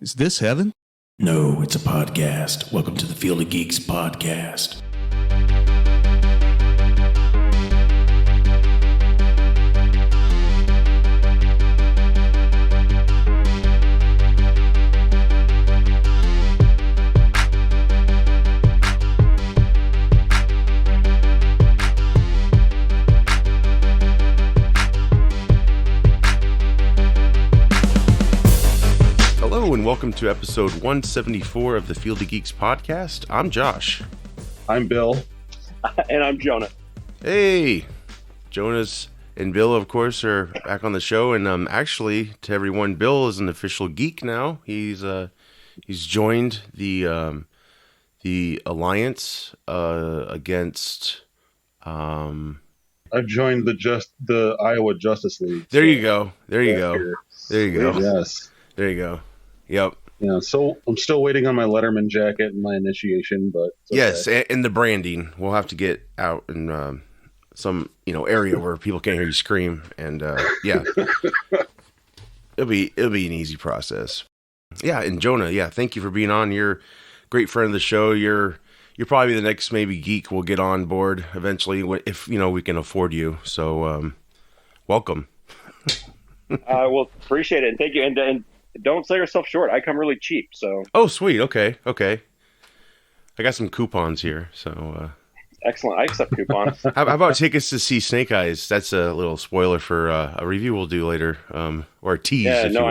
Is this heaven? No, it's a podcast. Welcome to the Field of Geeks podcast. Hello and welcome to episode 174 of the Field of Geeks podcast. I'm Josh. I'm Bill. And I'm Jonah. Hey, Jonas and Bill, of course, are back on the show. And actually, to everyone, Bill is an official geek now. He's joined the alliance against. I've joined the Iowa Justice League. There you go. There you go. Yes. There you go. Yep. Yeah. So I'm still waiting on my Letterman jacket and my initiation, but it's okay. Yes, and the branding. We'll have to get out in some area where people can't hear you scream, and yeah, it'll be an easy process. Yeah, and Jonah, yeah, thank you for being on. You're a great friend of the show. You're probably the next maybe geek we'll get on board eventually if we can afford you. So welcome. Well, appreciate it, and thank you. And don't sell yourself short. I come really cheap, so. Oh, sweet. Okay. I got some coupons here, so. Excellent. I accept coupons. How about tickets to see Snake Eyes? That's a little spoiler for a review we'll do later, or a tease. Yeah, if you will.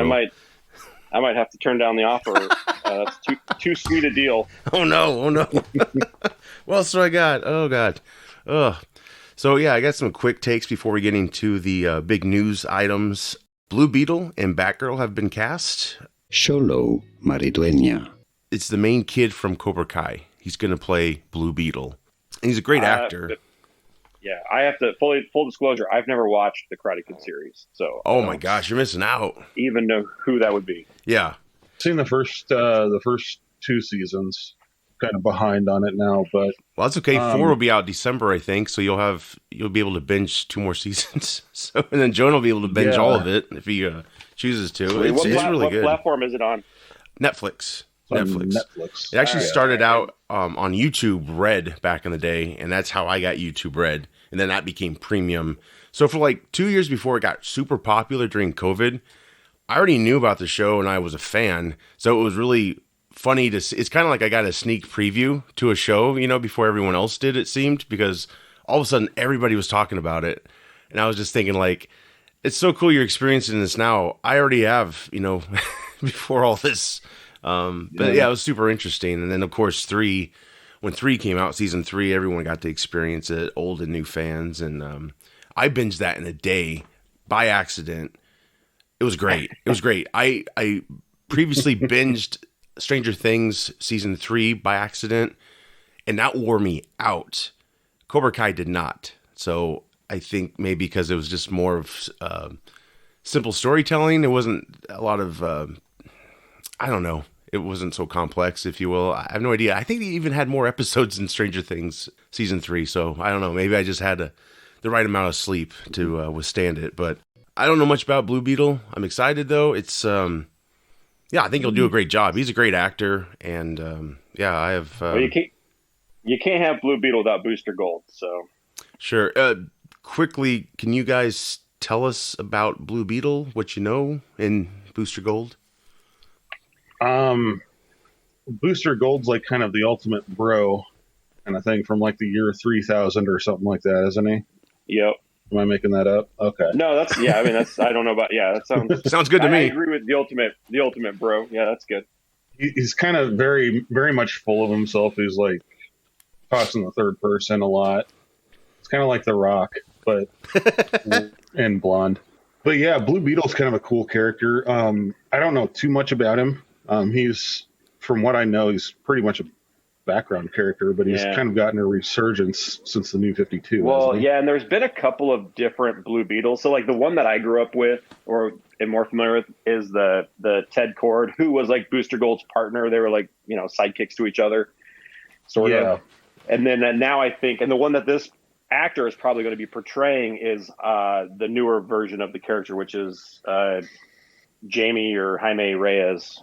I might have to turn down the offer. That's too sweet a deal. Oh no! What else do I got? Oh god. Ugh. So yeah, I got some quick takes before we get into the big news items. Blue Beetle and Batgirl have been cast. Xolo Maridueña. It's the main kid from Cobra Kai. He's going to play Blue Beetle. And he's a great actor. Yeah, I have to full disclosure. I've never watched the Karate Kid series, so. Oh my gosh, you're missing out. Even know who that would be. Yeah. Seen the first two seasons. Kind of behind on it now, but well, that's okay. 4 will be out December, I think. So you'll be able to binge 2 more seasons. So and then Jonah will be able to binge all of it if he chooses to. It's really good. What platform is it on? Netflix. Netflix. It actually started out on YouTube Red back in the day, and that's how I got YouTube Red, and then that became premium. So for like 2 years before it got super popular during COVID, I already knew about the show and I was a fan. So it was really funny to see. It's kind of like I got a sneak preview to a show, before everyone else did, it seemed, because all of a sudden everybody was talking about it. And I was just thinking, like, it's so cool you're experiencing this now. I already have, before all this. But yeah, it was super interesting. And then, of course, when 3 came out, season 3, everyone got to experience it, old and new fans. And I binged that in a day by accident. It was great. I previously binged Stranger Things season 3 by accident, and that wore me out. Cobra Kai did not. So I think maybe because it was just more of simple storytelling. It wasn't a lot of, I don't know. It wasn't so complex, if you will. I have no idea. I think they even had more episodes than Stranger Things season 3. So I don't know. Maybe I just had the right amount of sleep to withstand it. But I don't know much about Blue Beetle. I'm excited, though. It's... yeah, I think he'll do a great job. He's a great actor, and yeah, I have. Well, you can't have Blue Beetle without Booster Gold. So sure. Quickly, can you guys tell us about Blue Beetle? What you know in Booster Gold? Booster Gold's like kind of the ultimate bro, and I think from like the year 3000 or something like that, isn't he? Yep. Am I making that up? Okay. No, that's I don't know about. Yeah, that sounds good to me. I agree with the ultimate bro. Yeah, that's good. He's kind of very, very much full of himself. He's like talks in the third person a lot. It's kind of like The Rock, but and blonde. But yeah, Blue Beetle's kind of a cool character. I don't know too much about him. He's, from what I know, he's pretty much a background character, but he's kind of gotten a resurgence since the New 52. Well, yeah, and there's been a couple of different Blue Beetles. So like the one that I grew up with or am more familiar with is the Ted Kord, who was like Booster Gold's partner. They were like, sidekicks to each other, sort of. And then now I think, and the one that this actor is probably going to be portraying is the newer version of the character, which is Jaime Reyes.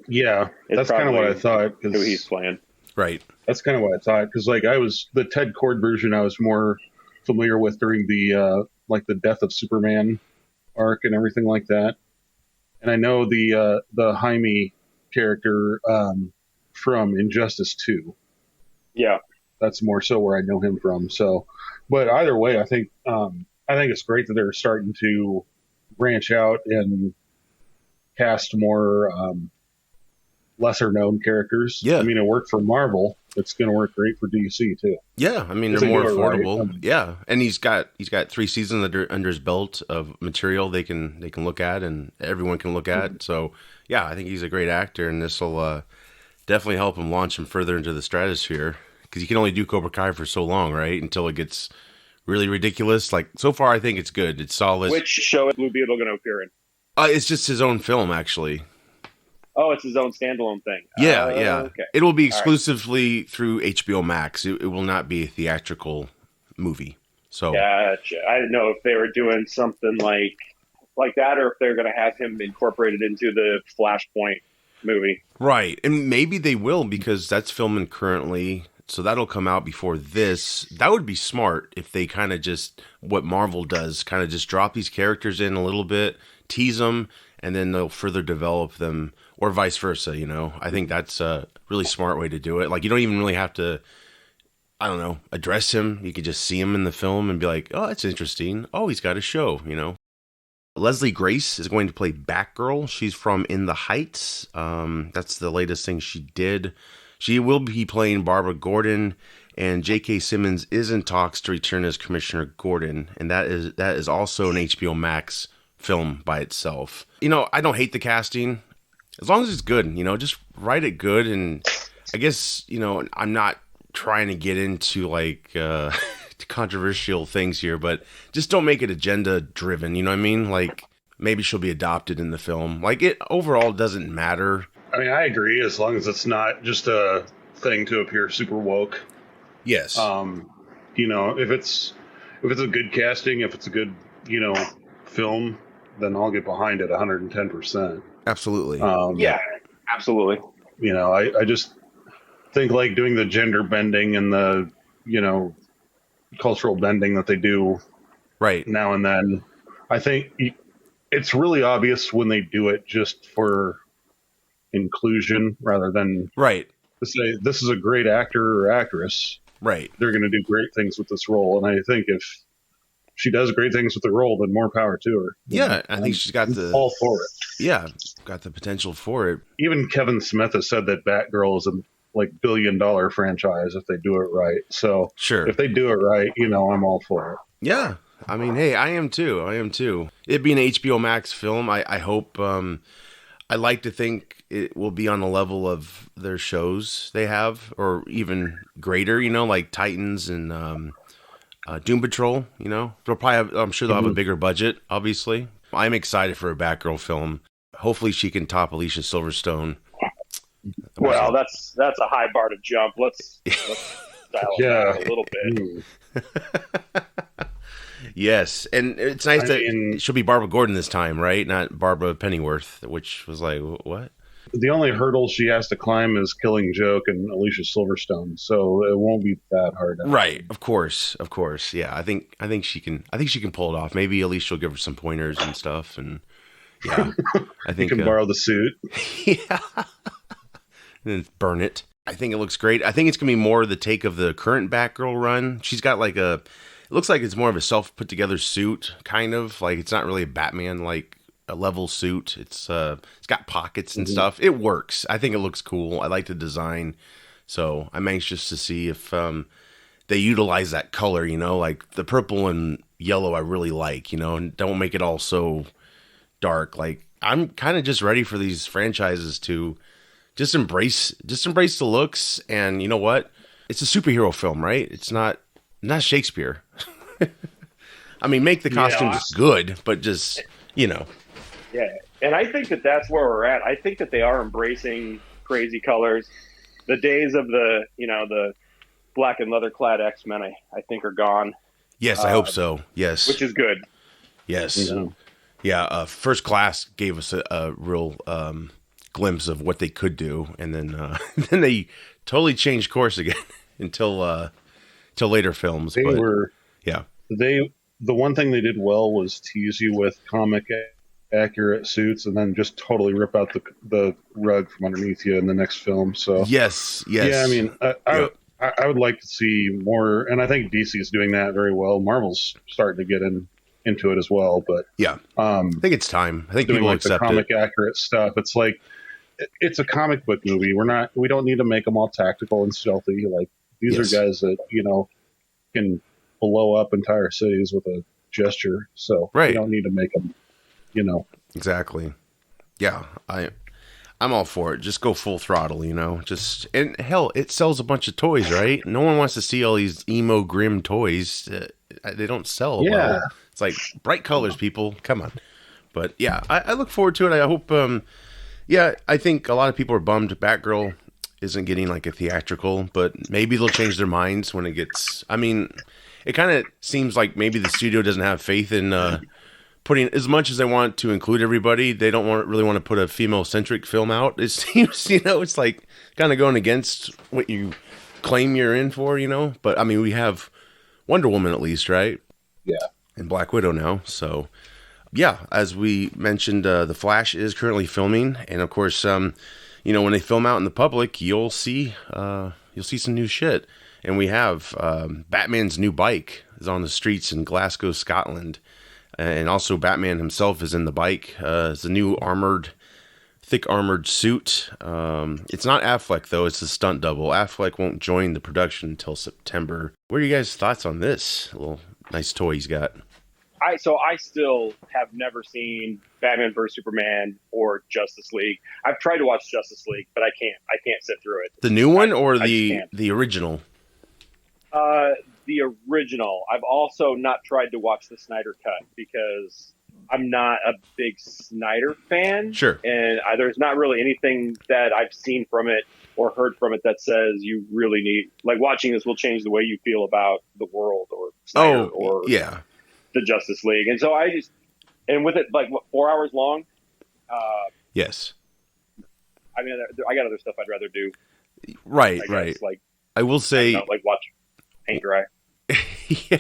Yeah, that's kind of what I thought. Who he's playing. Right. That's kind of what I thought, because like the Ted Kord version I was more familiar with during the like the Death of Superman arc and everything like that, and I know the Jaime character from Injustice 2. Yeah, that's more so where I know him from. So, but either way, I think it's great that they're starting to branch out and cast more lesser known characters. Yeah. I mean, it worked for Marvel. It's going to work great for DC too. Yeah, I mean, they're more affordable. Right. Yeah, and he's got 3 seasons under his belt of material they can look at and everyone can look at. Mm-hmm. So yeah, I think he's a great actor, and this will definitely help him launch him further into the stratosphere, because you can only do Cobra Kai for so long, right? Until it gets really ridiculous. Like, so far, I think it's good. It's solid. Which show is Blue Beetle going to appear in? It's just his own film, actually. Oh, it's his own standalone thing. Yeah, yeah. Okay. It will be exclusively through HBO Max. It will not be a theatrical movie. So gotcha. I didn't know if they were doing something like that, or if they're going to have him incorporated into the Flashpoint movie. Right, and maybe they will, because that's filming currently. So that'll come out before this. That would be smart if they kind of just, what Marvel does, kind of just drop these characters in a little bit, tease them, and then they'll further develop them, or vice versa, you know? I think that's a really smart way to do it. Like, you don't even really have to, I don't know, address him. You could just see him in the film and be like, oh, that's interesting. Oh, he's got a show, you know? Leslie Grace is going to play Batgirl. She's from In the Heights. That's the latest thing she did. She will be playing Barbara Gordon, and J.K. Simmons is in talks to return as Commissioner Gordon, and that is also an HBO Max film by itself. You know, I don't hate the casting, as long as it's good. You know, just write it good, and I guess, you know, I'm not trying to get into like controversial things here, but just don't make it agenda driven. You know what I mean? Like, maybe she'll be adopted in the film. Like, it overall doesn't matter. I mean, I agree, as long as it's not just a thing to appear super woke. Yes. You know, if it's a good casting, if it's a good, you know, film, then I'll get behind it 110%. Absolutely. Yeah, absolutely. You know, I just think like doing the gender bending and the, you know, cultural bending that they do right now and then, I think it's really obvious when they do it just for inclusion rather than right to say this is a great actor or actress. Right. They're going to do great things with this role. And I think if she does great things with the role, then more power to her. Yeah, I think she's got all for it. Yeah, got the potential for it. Even Kevin Smith has said that Batgirl is a like $1 billion franchise if they do it right. So sure, if they do it right, you know, I'm all for it. Yeah, I mean, hey, I am too. It being an HBO Max film, I hope. I like to think it will be on the level of their shows they have, or even greater. You know, like Titans and Doom Patrol. You know, they'll probably have, I'm sure they'll have a bigger budget. Obviously, I'm excited for a Batgirl film. Hopefully, she can top Alicia Silverstone. Well, that's a high bar to jump. Let's dial it down a little bit. Yes, and it's nice that she'll be Barbara Gordon this time, right? Not Barbara Pennyworth, which was like, what? The only hurdle she has to climb is Killing Joke and Alicia Silverstone, so it won't be that hard. Right, of course. Yeah, I think she can pull it off. Maybe Alicia will give her some pointers and stuff, and yeah, I think you can borrow the suit. Yeah, and then burn it. I think it looks great. I think it's gonna be more the take of the current Batgirl run. She's got like it looks like it's more of a self put together suit, kind of like it's not really a Batman like a level suit. It's got pockets and stuff. It works. I think it looks cool. I like the design, so I'm anxious to see if they utilize that color. You know, like the purple and yellow. I really like. You know, and don't make it all so dark. Like, I'm kind of just ready for these franchises to just embrace the looks. And you know what? It's a superhero film, right? It's not Shakespeare. I mean, make the costumes good, but just, you know. Yeah, and I think that's where we're at. I think that they are embracing crazy colors. The days of the black and leather-clad X-Men, I think, are gone. Yes, I hope so. Yes. Which is good. Yes. Yeah, First Class gave us a real glimpse of what they could do, and then then they totally changed course again until later films. The one thing they did well was tease you with comic accurate suits, and then just totally rip out the rug from underneath you in the next film. So yes. Yeah, I mean, I would like to see more, and I think DC is doing that very well. Marvel's starting to get into it as well, but I think it's time. I think doing people like accept the comic it. accurate stuff. It's like it's a comic book movie. We don't need to make them all tactical and stealthy. Like these are guys that can blow up entire cities with a gesture. So we don't need to make them. Exactly. Yeah, I'm all for it. Just go full throttle, and hell, it sells a bunch of toys, right? No one wants to see all these emo grim toys. They don't sell well. It's like bright colors, people. Come on. But yeah, I look forward to it. I hope, I think a lot of people are bummed Batgirl isn't getting like a theatrical, but maybe they'll change their minds when it gets, it kind of seems like maybe the studio doesn't have faith in, putting as much as they want to include everybody. They don't really want to put a female-centric film out. It seems, it's like kind of going against what you claim you're in for, But we have Wonder Woman at least, right? Yeah. And Black Widow now. So, yeah, as we mentioned, The Flash is currently filming, and of course, when they film out in the public, you'll see some new shit. And we have Batman's new bike is on the streets in Glasgow, Scotland. And also Batman himself is in the bike. It's a new thick armored suit. It's not Affleck, though. It's a stunt double. Affleck won't join the production until September. What are you guys' thoughts on this little nice toy he's got? I still have never seen Batman vs Superman or Justice League. I've tried to watch Justice League, but I can't sit through it. The new one or the original? The original. I've also not tried to watch the Snyder Cut because I'm not a big Snyder fan. Sure. And there's not really anything that I've seen from it or heard from it that says you really need, like, watching this will change the way you feel about the world or Snyder or the Justice League. And so and with it, like, 4 hours long? Yes. I got other stuff I'd rather do. Right. Like, I will say, like watch paint dry. Yeah.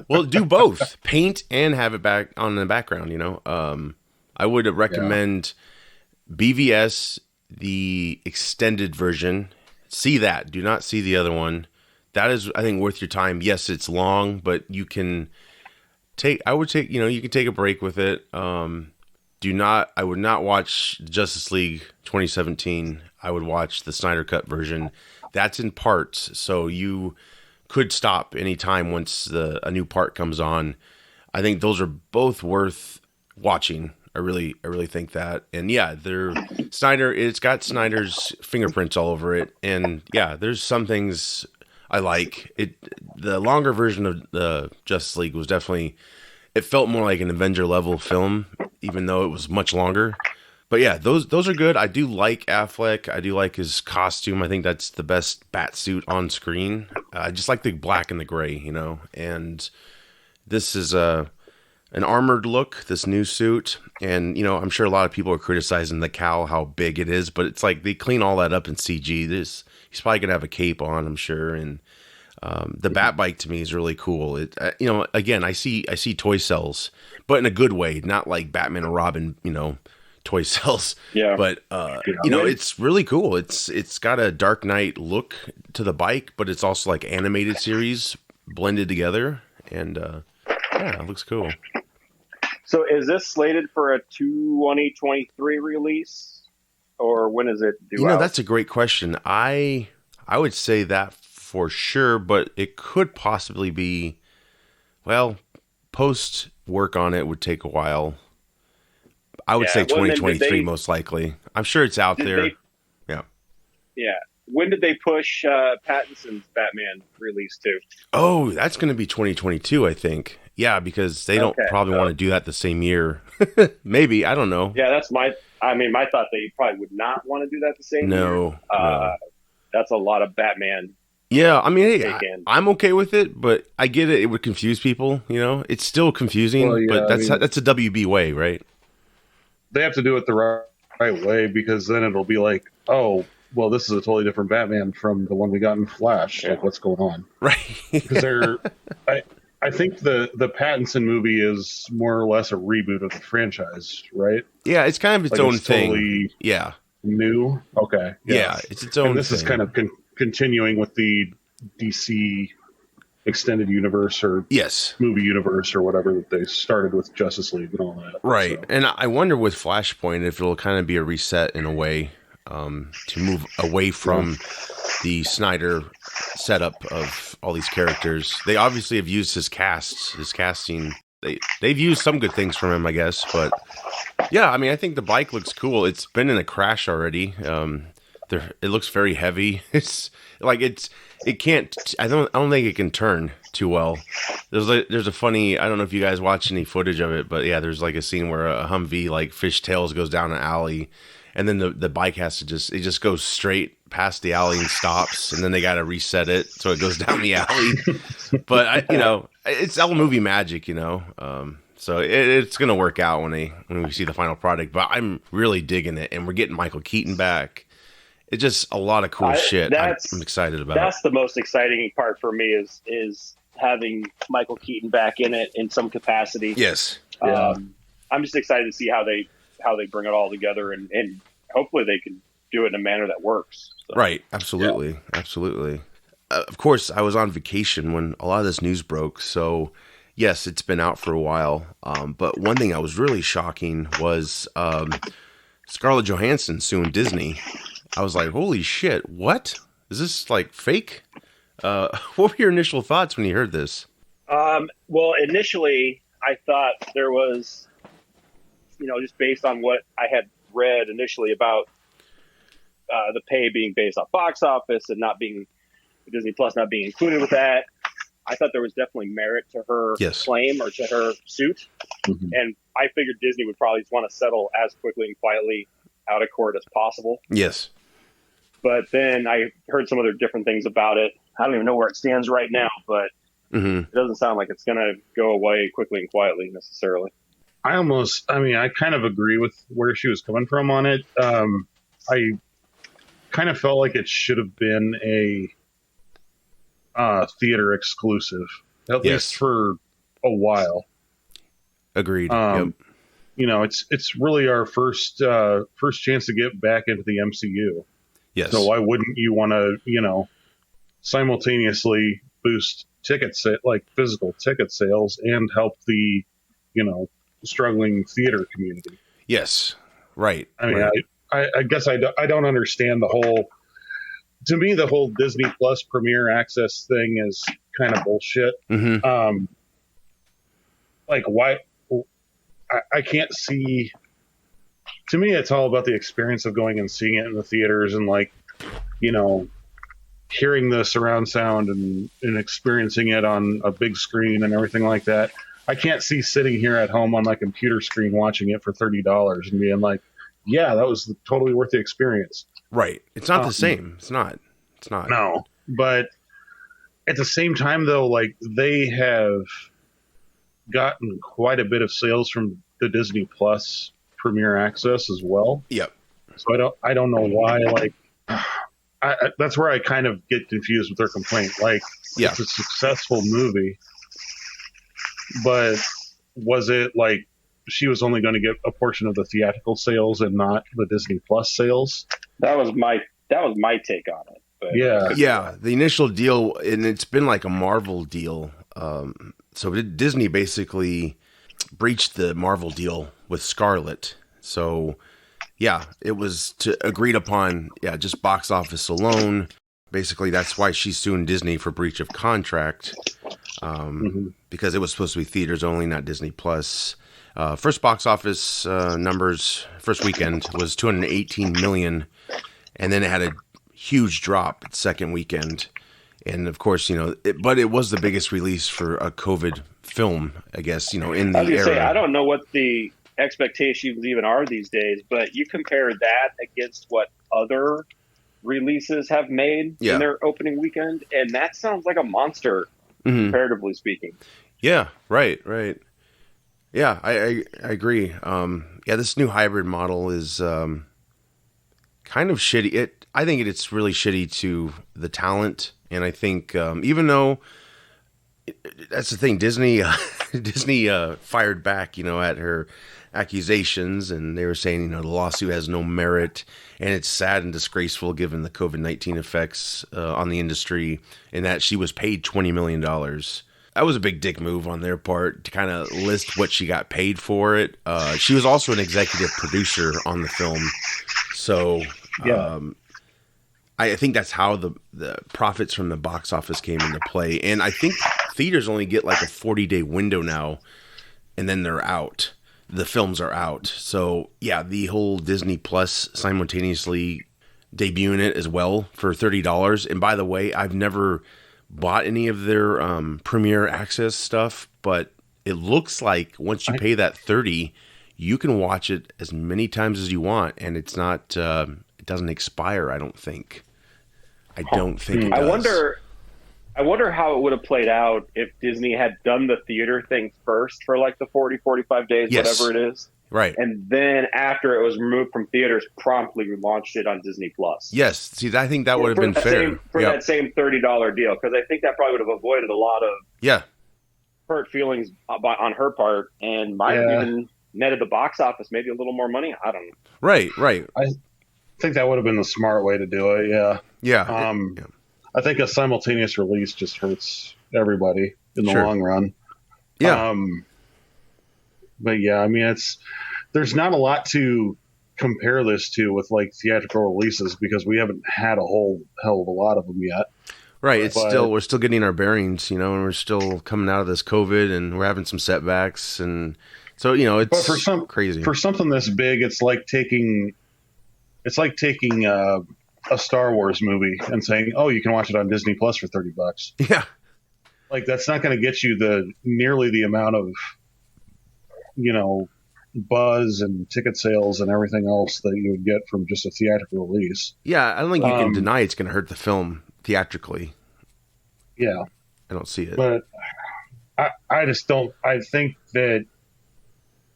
Well, do both, paint and have it back on the background. I would recommend BVS, the extended version. See that. Do not see the other one. That is, I think, worth your time. Yes, it's long, but you can you can take a break with it. I would not watch Justice League 2017. I would watch the Snyder Cut version. That's in parts, so you could stop anytime once a new part comes on. I think those are both worth watching. I really think that. And yeah, it's got Snyder's fingerprints all over it. And yeah, there's some things I like. The longer version of the Justice League was definitely, it felt more like an Avenger level film, even though it was much longer. But yeah, those are good. I do like Affleck. I do like his costume. I think that's the best bat suit on screen. I just like the black and the gray, And this is an armored look, this new suit. And, I'm sure a lot of people are criticizing the cowl, how big it is. But it's like they clean all that up in CG. He's probably going to have a cape on, I'm sure. And the bat bike to me is really cool. It, again, I see toy cells, but in a good way, not like Batman and Robin, toy cells. Yeah. But it's really cool. It's got a Dark Knight look to the bike, but it's also like animated series blended together, and it looks cool. So is this slated for a 2023 release, or when is it due out? That's a great question. I would say that for sure, but it could possibly be, post work on it would take a while. I would say 2023 most likely. I'm sure it's out there. Yeah. When did they push Pattinson's Batman release to? Oh, that's going to be 2022, I think. Yeah, because they don't probably want to do that the same year. Maybe, I don't know. Yeah, that's my thought. They probably would not want to do that the same year. No. That's a lot of Batman. Yeah, I'm okay with it, but I get it. It would confuse people. It's still confusing, but that's a WB way, right? They have to do it the right way, because then it'll be like, oh, well, this is a totally different Batman from the one we got in Flash. Yeah. Like, what's going on? Right. Because I think the Pattinson movie is more or less a reboot of the franchise, right? Yeah, it's kind of its Like, own it's thing. totally Yeah. new. Okay. Yeah, it's its own And this thing. is kind of continuing with the DC extended universe or Yes. movie universe or whatever that they started with Justice League and all that. Right. So, And I wonder with Flashpoint if it'll kind of be a reset in a way to move away from the Snyder setup of all these characters. They obviously have used his casting. They've used some good things from him, I guess. But yeah, I mean, I think the bike looks cool. It's been in a crash already. It looks very heavy. It's like it can't. I don't think it can turn too well. There's a funny. I don't know if you guys watch any footage of it, but yeah, there's like a scene where a Humvee like fishtails goes down an alley, and then the bike has to just goes straight past the alley and stops, and then they got to reset it so it goes down the alley. But it's all movie magic, So it's gonna work out when we see the final product. But I'm really digging it, and we're getting Michael Keaton back. It's just a lot of cool shit. I'm excited about. That's the most exciting part for me is having Michael Keaton back in it in some capacity. Yes. I'm just excited to see how they bring it all together, and hopefully they can do it in a manner that works. So. Right. Absolutely. Absolutely. Of course, I was on vacation when a lot of this news broke. So, yes, it's been out for a while. But one thing that was really shocking was Scarlett Johansson suing Disney. I was like, holy shit, what? Is this like fake? What were your initial thoughts when you heard this? Well, initially, I thought there was, just based on what I had read initially about the pay being based off box office and not being Disney Plus not being included with that, I thought there was definitely merit to her claim or to her suit. Mm-hmm. And I figured Disney would probably just want to settle as quickly and quietly out of court as possible. Yes. But then I heard some other different things about it. I don't even know where it stands right now, but it doesn't sound like it's going to go away quickly and quietly necessarily. I kind of agree with where she was coming from on it. I kind of felt like it should have been a theater exclusive, at least for a while. Agreed. Yep. It's really our first chance to get back into the MCU. Yes. So why wouldn't you want to, simultaneously boost physical ticket sales and help the, struggling theater community? Yes. Right. I mean, I guess I don't understand the whole. To me, the whole Disney Plus Premier Access thing is kind of bullshit. Mm-hmm. Why? I can't see. To me, it's all about the experience of going and seeing it in the theaters and hearing the surround sound and experiencing it on a big screen and everything like that. I can't see sitting here at home on my computer screen watching it for $30 and being like, yeah, that was totally worth the experience. Right. It's not the same. It's not. No. But at the same time, though, they have gotten quite a bit of sales from the Disney Plus Premier Access as well. Yep. So I don't know why. That's where I kind of get confused with their complaint. It's a successful movie, but was it she was only going to get a portion of the theatrical sales and not the Disney Plus sales? That was my take on it. But yeah. The initial deal, and it's been like a Marvel deal. So Disney basically breached the Marvel deal with Scarlett. So yeah, it was agreed upon. Yeah, just box office alone. Basically, that's why she's suing Disney for breach of contract. Because it was supposed to be theaters only, not Disney Plus. First box office numbers, first weekend was 218 million, and then it had a huge drop its second weekend. And of course, but it was the biggest release for a COVID film, I guess, in the era. I don't know what the expectations even are these days, but you compare that against what other releases have made in their opening weekend, and that sounds like a monster, comparatively speaking. Yeah, right. Yeah, I agree. Yeah, this new hybrid model is kind of shitty. I think it's really shitty to the talent, and I think even though that's the thing, Disney Disney fired back, at her accusations, and they were saying, the lawsuit has no merit, and it's sad and disgraceful given the COVID-19 effects on the industry, and that she was paid $20 million. That was a big dick move on their part to kind of list what she got paid for it. She was also an executive producer on the film. So I think that's how the profits from the box office came into play. And I think theaters only get like a 40-day window now, and then they're out. The films are out. So, yeah, the whole Disney Plus simultaneously debuting it as well for $30. And by the way, I've never bought any of their premiere access stuff, but it looks like once you pay that $30, you can watch it as many times as you want, and it's not it doesn't expire, I don't think. I don't think it does. I wonder how it would have played out if Disney had done the theater thing first for like the 40, 45 days, whatever it is. Right. And then after it was removed from theaters, promptly launched it on Disney Plus. Yes. See, I think that would have been fair. That same $30 deal, because I think that probably would have avoided a lot of hurt feelings on her part, and might have even netted the box office maybe a little more money. I don't know. Right. I think that would have been the smart way to do it. Yeah. Yeah. I think a simultaneous release just hurts everybody in the long run. Yeah. But yeah, I mean, there's not a lot to compare this to with like theatrical releases, because we haven't had a whole hell of a lot of them yet. Right. We're still getting our bearings, and we're still coming out of this COVID, and we're having some setbacks. And so, it's crazy. For something this big, it's like taking a Star Wars movie and saying, "Oh, you can watch it on Disney Plus for $30." Yeah. Like, that's not going to get you nearly the amount of, buzz and ticket sales and everything else that you would get from just a theatrical release. Yeah, I don't think you can deny it's going to hurt the film theatrically. Yeah. I don't see it. But I just don't. I think that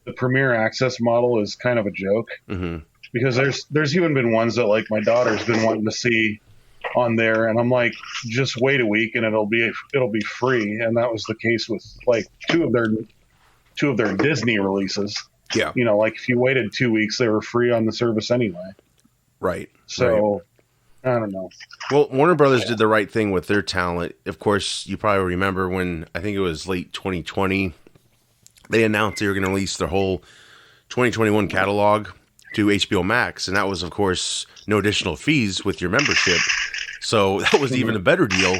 the Premier Access model is kind of a joke. Mm-hmm. Because there's even been ones that, like, my daughter's been wanting to see on there, and I'm like, just wait a week and it'll be free. And that was the case with like two of their Disney releases. Yeah. Like if you waited 2 weeks, they were free on the service anyway. Right. So I don't know. Well, Warner Brothers did the right thing with their talent. Of course, you probably remember when, I think it was late 2020, they announced they were going to release their whole 2021 catalog to HBO Max, and that was, of course, no additional fees with your membership. So that was even a better deal.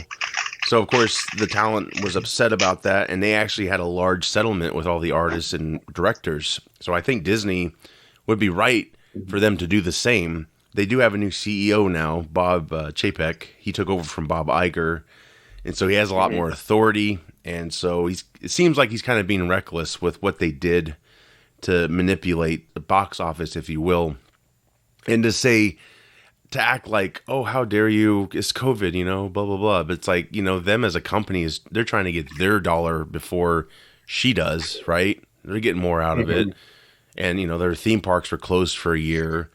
So, of course, the talent was upset about that, and they actually had a large settlement with all the artists and directors. So I think Disney would be right for them to do the same. They do have a new CEO now, Bob Chapek. He took over from Bob Iger, and so he has a lot more authority. And so it seems like he's kind of being reckless with what they did to manipulate the box office, if you will, and to act like, oh, how dare you, it's COVID, blah, blah, blah. But it's like, them as a company, they're trying to get their dollar before she does, right? They're getting more out of it. And, their theme parks were closed for a year.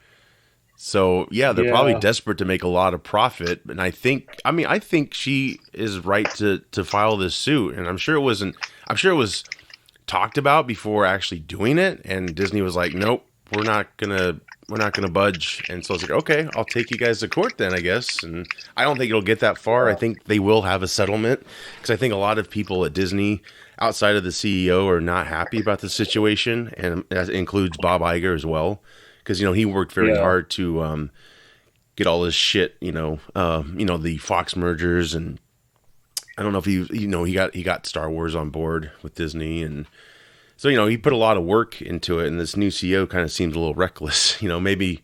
So, yeah, they're probably desperate to make a lot of profit. And I think she is right to file this suit. And I'm sure it was talked about before actually doing it, and Disney was like, nope, we're not gonna budge. And so it's like, okay, I'll take you guys to court then, I guess. And I don't think it'll get that far. I think they will have a settlement, because I think a lot of people at Disney outside of the CEO are not happy about the situation, and that includes Bob Iger as well, because he worked very hard to get all this shit, the Fox mergers, and I don't know if he got Star Wars on board with Disney, and so he put a lot of work into it. And this new CEO kind of seems a little reckless, maybe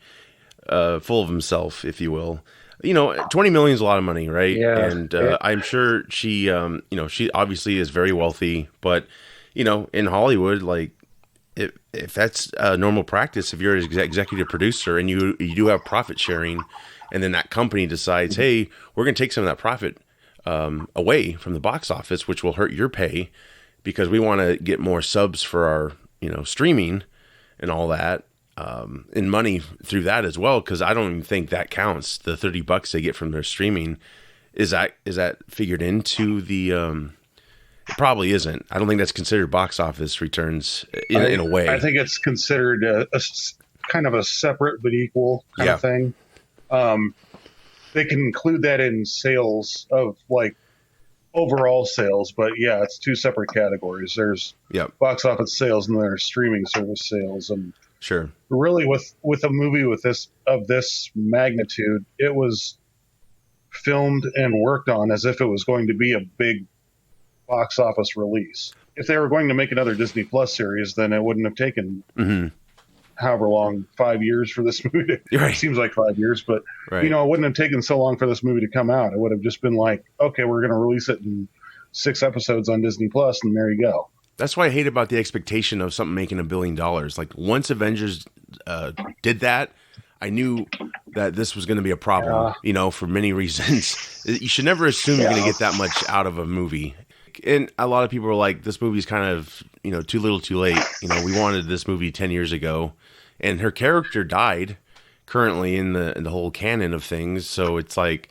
full of himself, if you will. $20 million is a lot of money, right? Yeah. And I'm sure she, she obviously is very wealthy, but in Hollywood, like if that's a normal practice, if you're an executive producer and you do have profit sharing, and then that company decides, hey, we're going to take some of that profit away from the box office, which will hurt your pay because we want to get more subs for streaming and all that, and money through that as well. Cause I don't even think that counts. The $30 they get from their streaming, is that figured into the, it probably isn't. I don't think that's considered box office returns in a way. I think it's considered a kind of a separate but equal kind of thing. They can include that in sales of like overall sales, but yeah, it's two separate categories. There's box office sales and there's streaming service sales. And sure, really with a movie of this magnitude, it was filmed and worked on as if it was going to be a big box office release. If they were going to make another Disney Plus series, then it wouldn't have taken however long, 5 years for this movie to, it seems like 5 years, but it wouldn't have taken so long for this movie to come out. It would have just been like, okay, we're going to release it in 6 episodes on Disney Plus, and there you go. That's what I hate about the expectation of something making $1 billion. Like once Avengers did that, I knew that this was going to be a problem, for many reasons. You should never assume you're going to get that much out of a movie. And a lot of people were like, this movie's kind of, too little too late. We wanted this movie 10 years ago. And her character died currently in the whole canon of things. So it's like,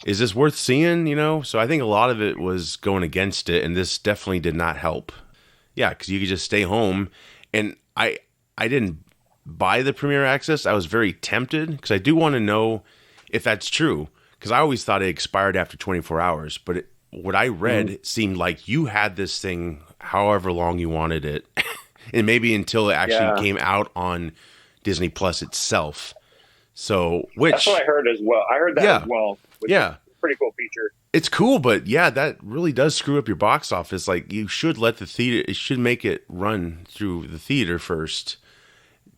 is this worth seeing, So I think a lot of it was going against it. And this definitely did not help. Yeah, because you could just stay home. And I didn't buy the premiere access. I was very tempted because I do want to know if that's true. Because I always thought it expired after 24 hours. But what I read it seemed like you had this thing however long you wanted it. And maybe until it actually came out on Disney Plus itself. So, that's what I heard as well. I heard that as well. Which is a pretty cool feature. It's cool, but that really does screw up your box office. Like you should let the theater, it should make it run through the theater first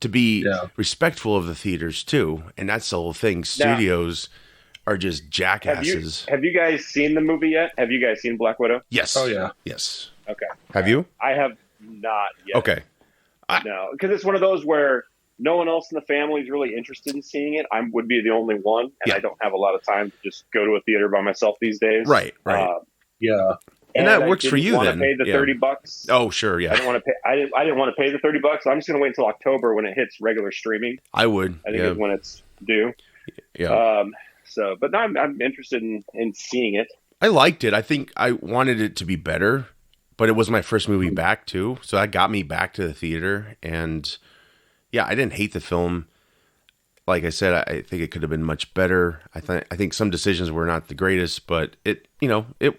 to be respectful of the theaters too. And that's the whole thing. Studios are just jackasses. Have you guys seen the movie yet? Have you guys seen Black Widow? Yes. Oh yeah. Yes. Okay. Have you? I have not yet. Okay. No, because it's one of those where no one else in the family is really interested in seeing it. I would be the only one, and I don't have a lot of time to just go to a theater by myself these days. Right. And that works for you then. I didn't want to pay the $30. Oh, sure, yeah. I didn't want to pay. I didn't want to pay the $30. I'm just going to wait until October when it hits regular streaming. I would. I think is when it's due. Yeah. But now I'm interested in seeing it. I liked it. I think I wanted it to be better, but it was my first movie back too, so that got me back to the theater. And I didn't hate the film. Like I said, I think it could have been much better. I think some decisions were not the greatest, but it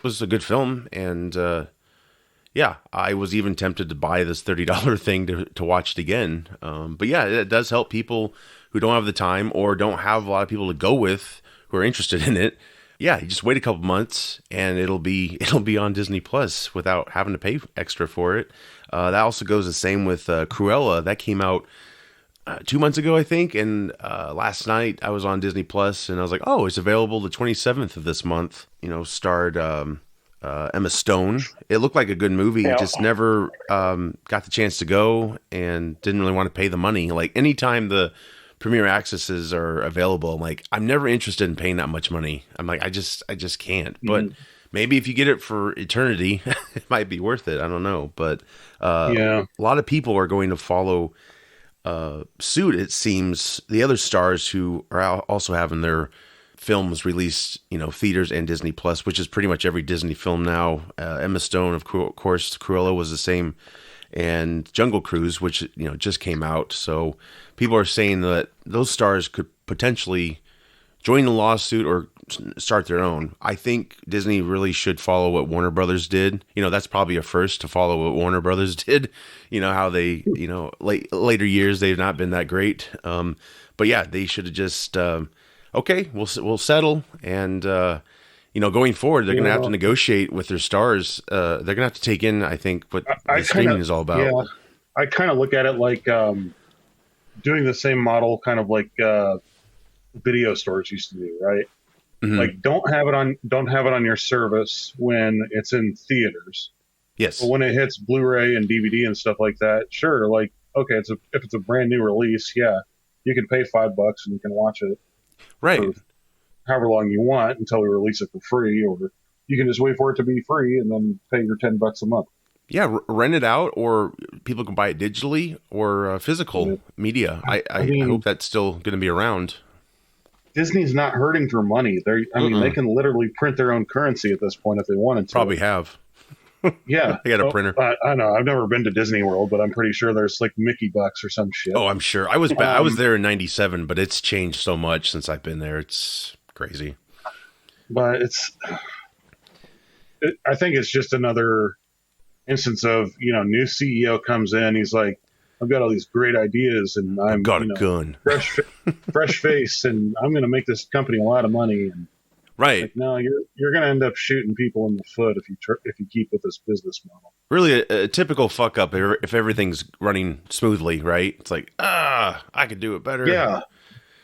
was a good film. And I was even tempted to buy this $30 thing to watch it again. But it does help people who don't have the time or don't have a lot of people to go with who are interested in it. You just wait a couple months and it'll be on Disney Plus without having to pay extra for it. That also goes the same with Cruella. That came out 2 months ago, I think. And last night I was on Disney Plus and I was like, oh, it's available the 27th of this month. Starred Emma Stone. It looked like a good movie. Yeah. Just never got the chance to go and didn't really want to pay the money. Like anytime the premiere accesses are available, I'm like, I'm never interested in paying that much money. I'm like, I just can't. But maybe if you get it for eternity, it might be worth it. I don't know. But a lot of people are going to follow suit, it seems. The other stars who are also having their films released, theaters and Disney Plus, which is pretty much every Disney film now. Emma Stone, of course, Cruella was the same. And Jungle Cruise, which just came out. So people are saying that those stars could potentially join the lawsuit or start their own. I think Disney really should follow what Warner Brothers did. That's probably a first to follow what Warner Brothers did. How they, later years they've not been that great. But they should have just okay, we'll settle and. Going forward, they're going to have to negotiate with their stars. They're going to have to take in, I think, what the streaming is all about. Yeah, I kind of look at it like doing the same model, kind of like video stores used to do, right? Mm-hmm. Like, don't have it on your service when it's in theaters. Yes. But when it hits Blu-ray and DVD and stuff like that, sure. Like, okay, if it's a brand new release, you can pay $5 and you can watch it. Right. However long you want until we release it for free, or you can just wait for it to be free and then pay your $10 a month. Yeah, rent it out, or people can buy it digitally or physical media. I mean, hope that's still going to be around. Disney's not hurting for money. I mean, they can literally print their own currency at this point if they wanted to. Probably have. Yeah. I got a printer. I know. I've never been to Disney World, but I'm pretty sure there's like Mickey bucks or some shit. Oh, I'm sure. I was I was there in '97, but it's changed so much since I've been there. It's crazy. But I think it's just another instance of, new CEO comes in. He's like, I've got all these great ideas, and I've got a gun, fresh face, and I'm going to make this company a lot of money. And right? like, no, you're going to end up shooting people in the foot if you keep with this business model. Really, a typical fuck up if everything's running smoothly, right? It's like, I could do it better. Yeah.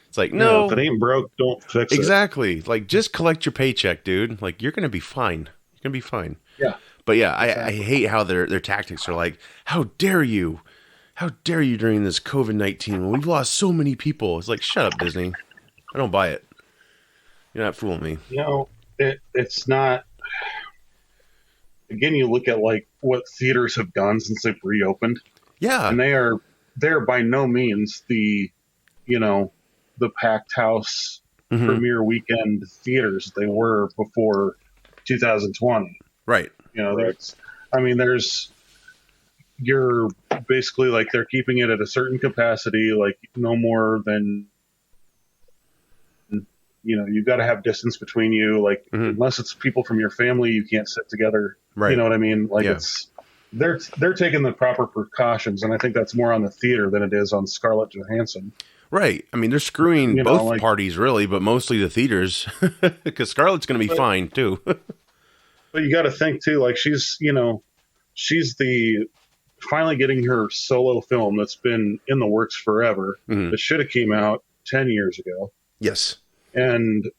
It's like, no, if it ain't broke, don't fix it. Exactly. Like, just collect your paycheck, dude. Like, you're going to be fine. You're going to be fine. Yeah. But yeah, I hate how their tactics are like, how dare you? How dare you during this COVID-19 when we've lost so many people? It's like, shut up, Disney. I don't buy it. You're not fooling me. It's not. Again, you look at like what theaters have done since they've reopened. Yeah. And they're by no means the packed house premiere weekend theaters they were before 2020. Right. You're basically like they're keeping it at a certain capacity, like no more than, you've got to have distance between you. Like unless it's people from your family, you can't sit together. Right. You know what I mean? Like they're taking the proper precautions. And I think that's more on the theater than it is on Scarlett Johansson. Right. I mean, they're screwing both parties really, but mostly the theaters because Scarlett's going to be fine too. But you got to think too, like she's finally getting her solo film that's been in the works forever. That should have came out 10 years ago. Yes. And,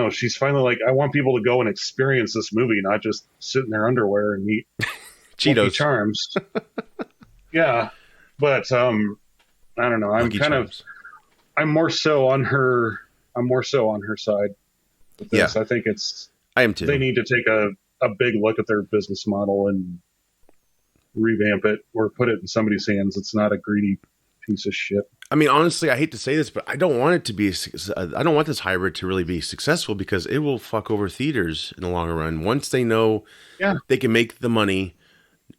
she's finally like, I want people to go and experience this movie, not just sit in their underwear and eat Cheetos Charms. Yeah. But, I don't know. I'm more so on her side with this. Yeah. I think I am too. They need to take a big look at their business model and revamp it or put it in somebody's hands. It's not a greedy piece of shit. I mean, honestly, I hate to say this, but I don't want it to be. I don't want this hybrid to really be successful because it will fuck over theaters in the long run. Once they know they can make the money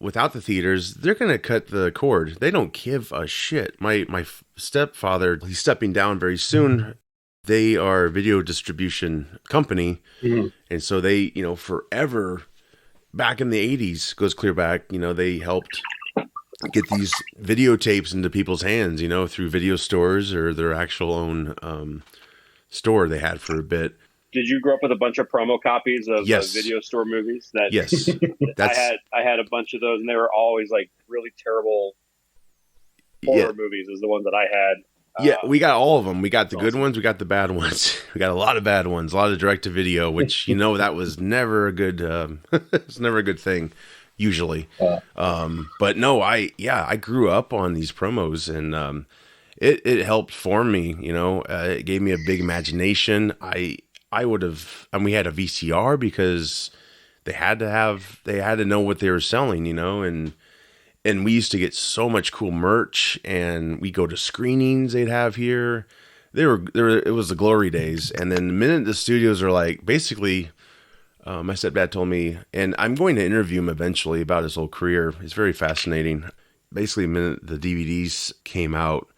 without the theaters, they're going to cut the cord. They don't give a shit. My stepfather, he's stepping down very soon. They are a video distribution company, and so they, forever back in the 80s, goes clear back. They helped get these videotapes into people's hands, through video stores or their actual own store they had for a bit. Did you grow up with a bunch of promo copies of Yes. video store movies? Yes. I had a bunch of those, and they were always like really terrible horror movies. Is the one that I had. Yeah, we got all of them. We got the good ones. We got the bad ones. We got a lot of bad ones. A lot of direct-to-video, which that was never a good. It's never a good thing, usually. But no, I grew up on these promos, and it helped form me. It gave me a big imagination. I would have, and we had a VCR because they had to know what they were selling, and we used to get so much cool merch, and we go to screenings they'd have here. It was the glory days. And then the minute the studios are like, basically, my stepdad told me, and I'm going to interview him eventually about his whole career. It's very fascinating. Basically, the minute the DVDs came out,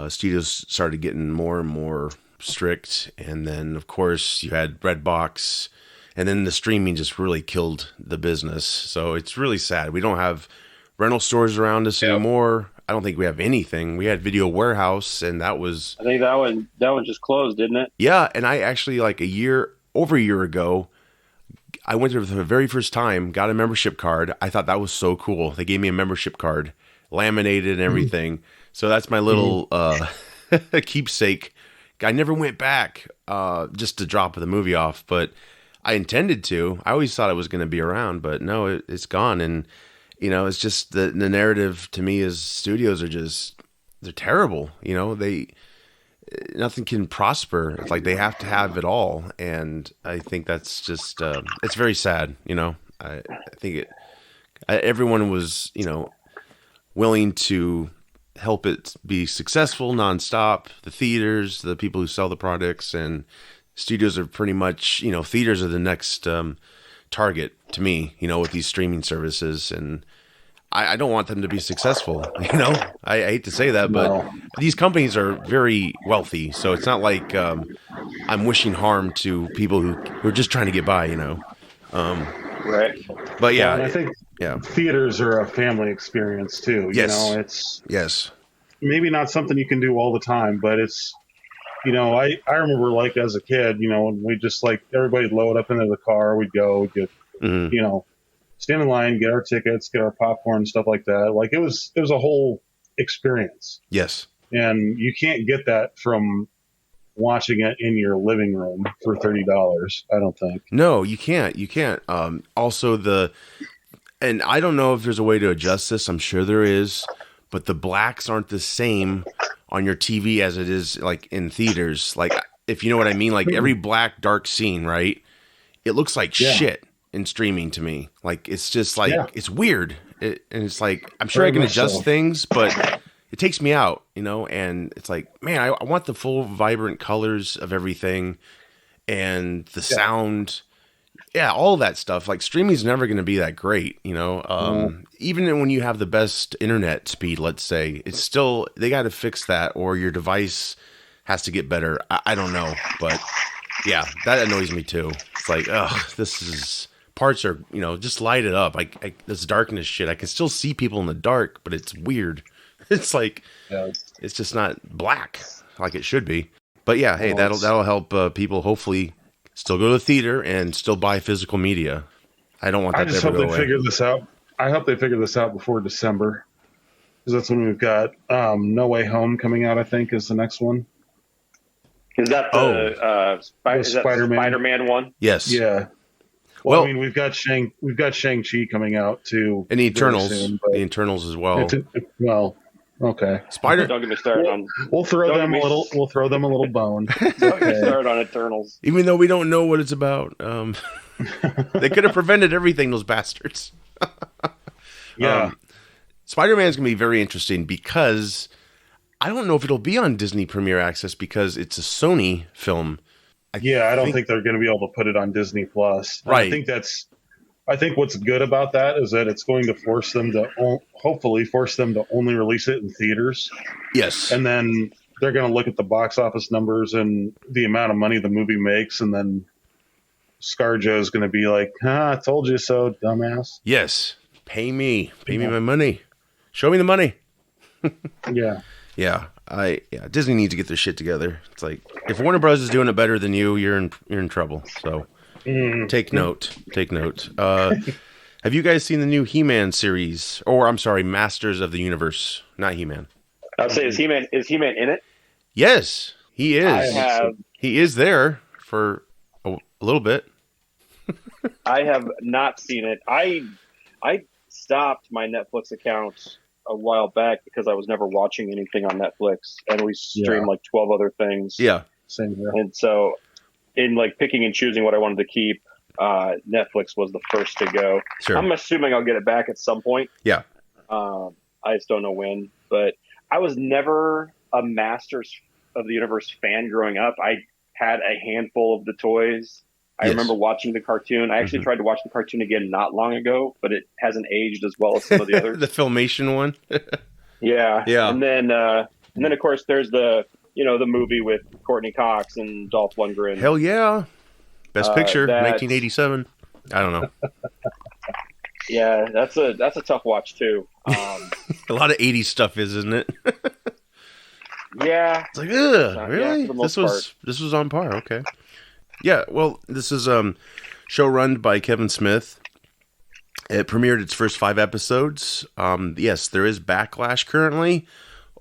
studios started getting more and more strict. And then, of course, you had Redbox, and then the streaming just really killed the business. So it's really sad. We don't have rental stores around us anymore. I don't think we have anything. We had Video Warehouse, and that was... I think that one just closed, didn't it? Yeah, and I actually, over a year ago, I went there for the very first time, got a membership card. I thought that was so cool. They gave me a membership card, laminated and everything. So that's my little keepsake. I never went back just to drop the movie off, but I intended to. I always thought it was going to be around, but no, it's gone. And, it's just the narrative to me is studios are they're terrible. Nothing can prosper. It's like they have to have it all. And I think that's just, it's very sad. I think everyone was, willing to help it be successful nonstop. The theaters, the people who sell the products, and studios are pretty much, theaters are the next target to me, with these streaming services. And I don't want them to be successful, I hate to say that, but these companies are very wealthy. So it's not like I'm wishing harm to people who are just trying to get by, Right. But yeah. And I think theaters are a family experience too. Yes. It's maybe not something you can do all the time, but it's, I remember like as a kid, we just like everybody'd load up into the car, we'd get, stand in line, get our tickets, get our popcorn, stuff like that. Like it was a whole experience. Yes. And you can't get that from watching it in your living room for $30. I don't think. No, you can't. You can't. Also and I don't know if there's a way to adjust this. I'm sure there is, but the blacks aren't the same on your TV as it is like in theaters. Like if you know what I mean, like every black dark scene, right? It looks like shit in streaming to me. Like it's just like it's weird. And it's like I'm sure I can adjust things, but it takes me out, and it's like, man, I want the full vibrant colors of everything and the sound. Yeah, all that stuff. Like streaming is never going to be that great, even when you have the best internet speed, let's say, it's still, they got to fix that or your device has to get better. I don't know, but yeah, that annoys me too. It's like, this is parts are, just light it up. This darkness shit. I can still see people in the dark, but it's weird. It's like, it's just not black like it should be. But yeah, hey, that'll help people hopefully still go to the theater and still buy physical media. I don't want that to ever go away. I just hope they figure this out. I hope they figure this out before December, because that's when we've got No Way Home coming out. I think is the next one. Is that the Spider-Man one? Yes. Yeah. Well, I mean, we've got Shang-Chi coming out too, and the Eternals, the Eternals as well. Okay. Don't get me started on. We'll throw them a little. We'll throw them a little bone. Don't get me started on Eternals. Even though we don't know what it's about, they could have prevented everything. Those bastards. Yeah. Spider-Man's gonna be very interesting because I don't know if it'll be on Disney Premier Access because it's a Sony film. I don't think they're going to be able to put it on Disney Plus. Right. I think what's good about that is that it's going to hopefully force them to only release it in theaters. Yes. And then they're going to look at the box office numbers and the amount of money the movie makes, and then ScarJo's going to be like, I told you so, dumbass. Yes. Pay me my money. Show me the money. Yeah. Yeah. Disney needs to get their shit together. It's like if Warner Bros. Is doing it better than you, you're in trouble. So take note. Have you guys seen the new He-Man series? Or I'm sorry, Masters of the Universe, not He-Man. I'll say, is He-Man in it? Yes, he is. He is there for a little bit. I have not seen it. I stopped my Netflix account a while back because I was never watching anything on Netflix, and we streamed like 12 other things. Yeah, same here. And so, in like picking and choosing what I wanted to keep, Netflix was the first to go. Sure. I'm assuming I'll get it back at some point. Yeah. I just don't know when. But I was never a Masters of the Universe fan growing up. I had a handful of the toys. I remember watching the cartoon. I actually tried to watch the cartoon again not long ago, but it hasn't aged as well as some of the others. The Filmation one? Yeah. And then of course there's the movie with Courtney Cox and Dolph Lundgren. Hell yeah. Best Picture, 1987. I don't know. Yeah, that's a tough watch too. A lot of 80s stuff isn't it? Yeah. It's like, really? This was on par, okay. Yeah, well, this is show run by Kevin Smith. It premiered its first 5 episodes. Yes, there is backlash currently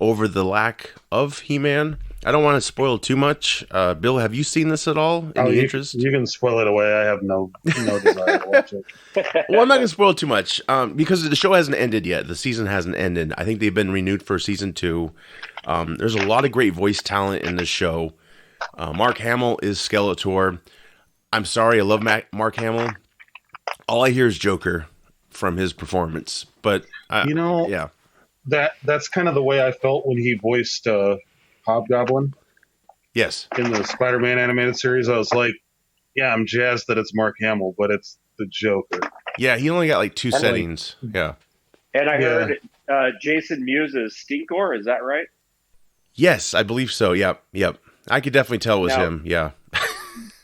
over the lack of He-Man. I don't want to spoil too much. Bill, have you seen this at all? Any interest? You can spoil it away. I have no desire to watch it. Well, I'm not going to spoil too much because the show hasn't ended yet. The season hasn't ended. I think they've been renewed for season 2. There's a lot of great voice talent in this show. Mark Hamill is Skeletor. I'm sorry, I love Mark Hamill. All I hear is Joker. from his performance. But yeah, that's kind of the way I felt when he voiced Hobgoblin yes, in the Spider-Man animated series. I was like, yeah, I'm jazzed that it's Mark Hamill, but it's the Joker. yeah. He only got like 2 settings. Yeah. And I heard Jason Mewes' Stinkor. Is that right? Yes, I believe so. Yep. I could definitely tell it was him. Yeah.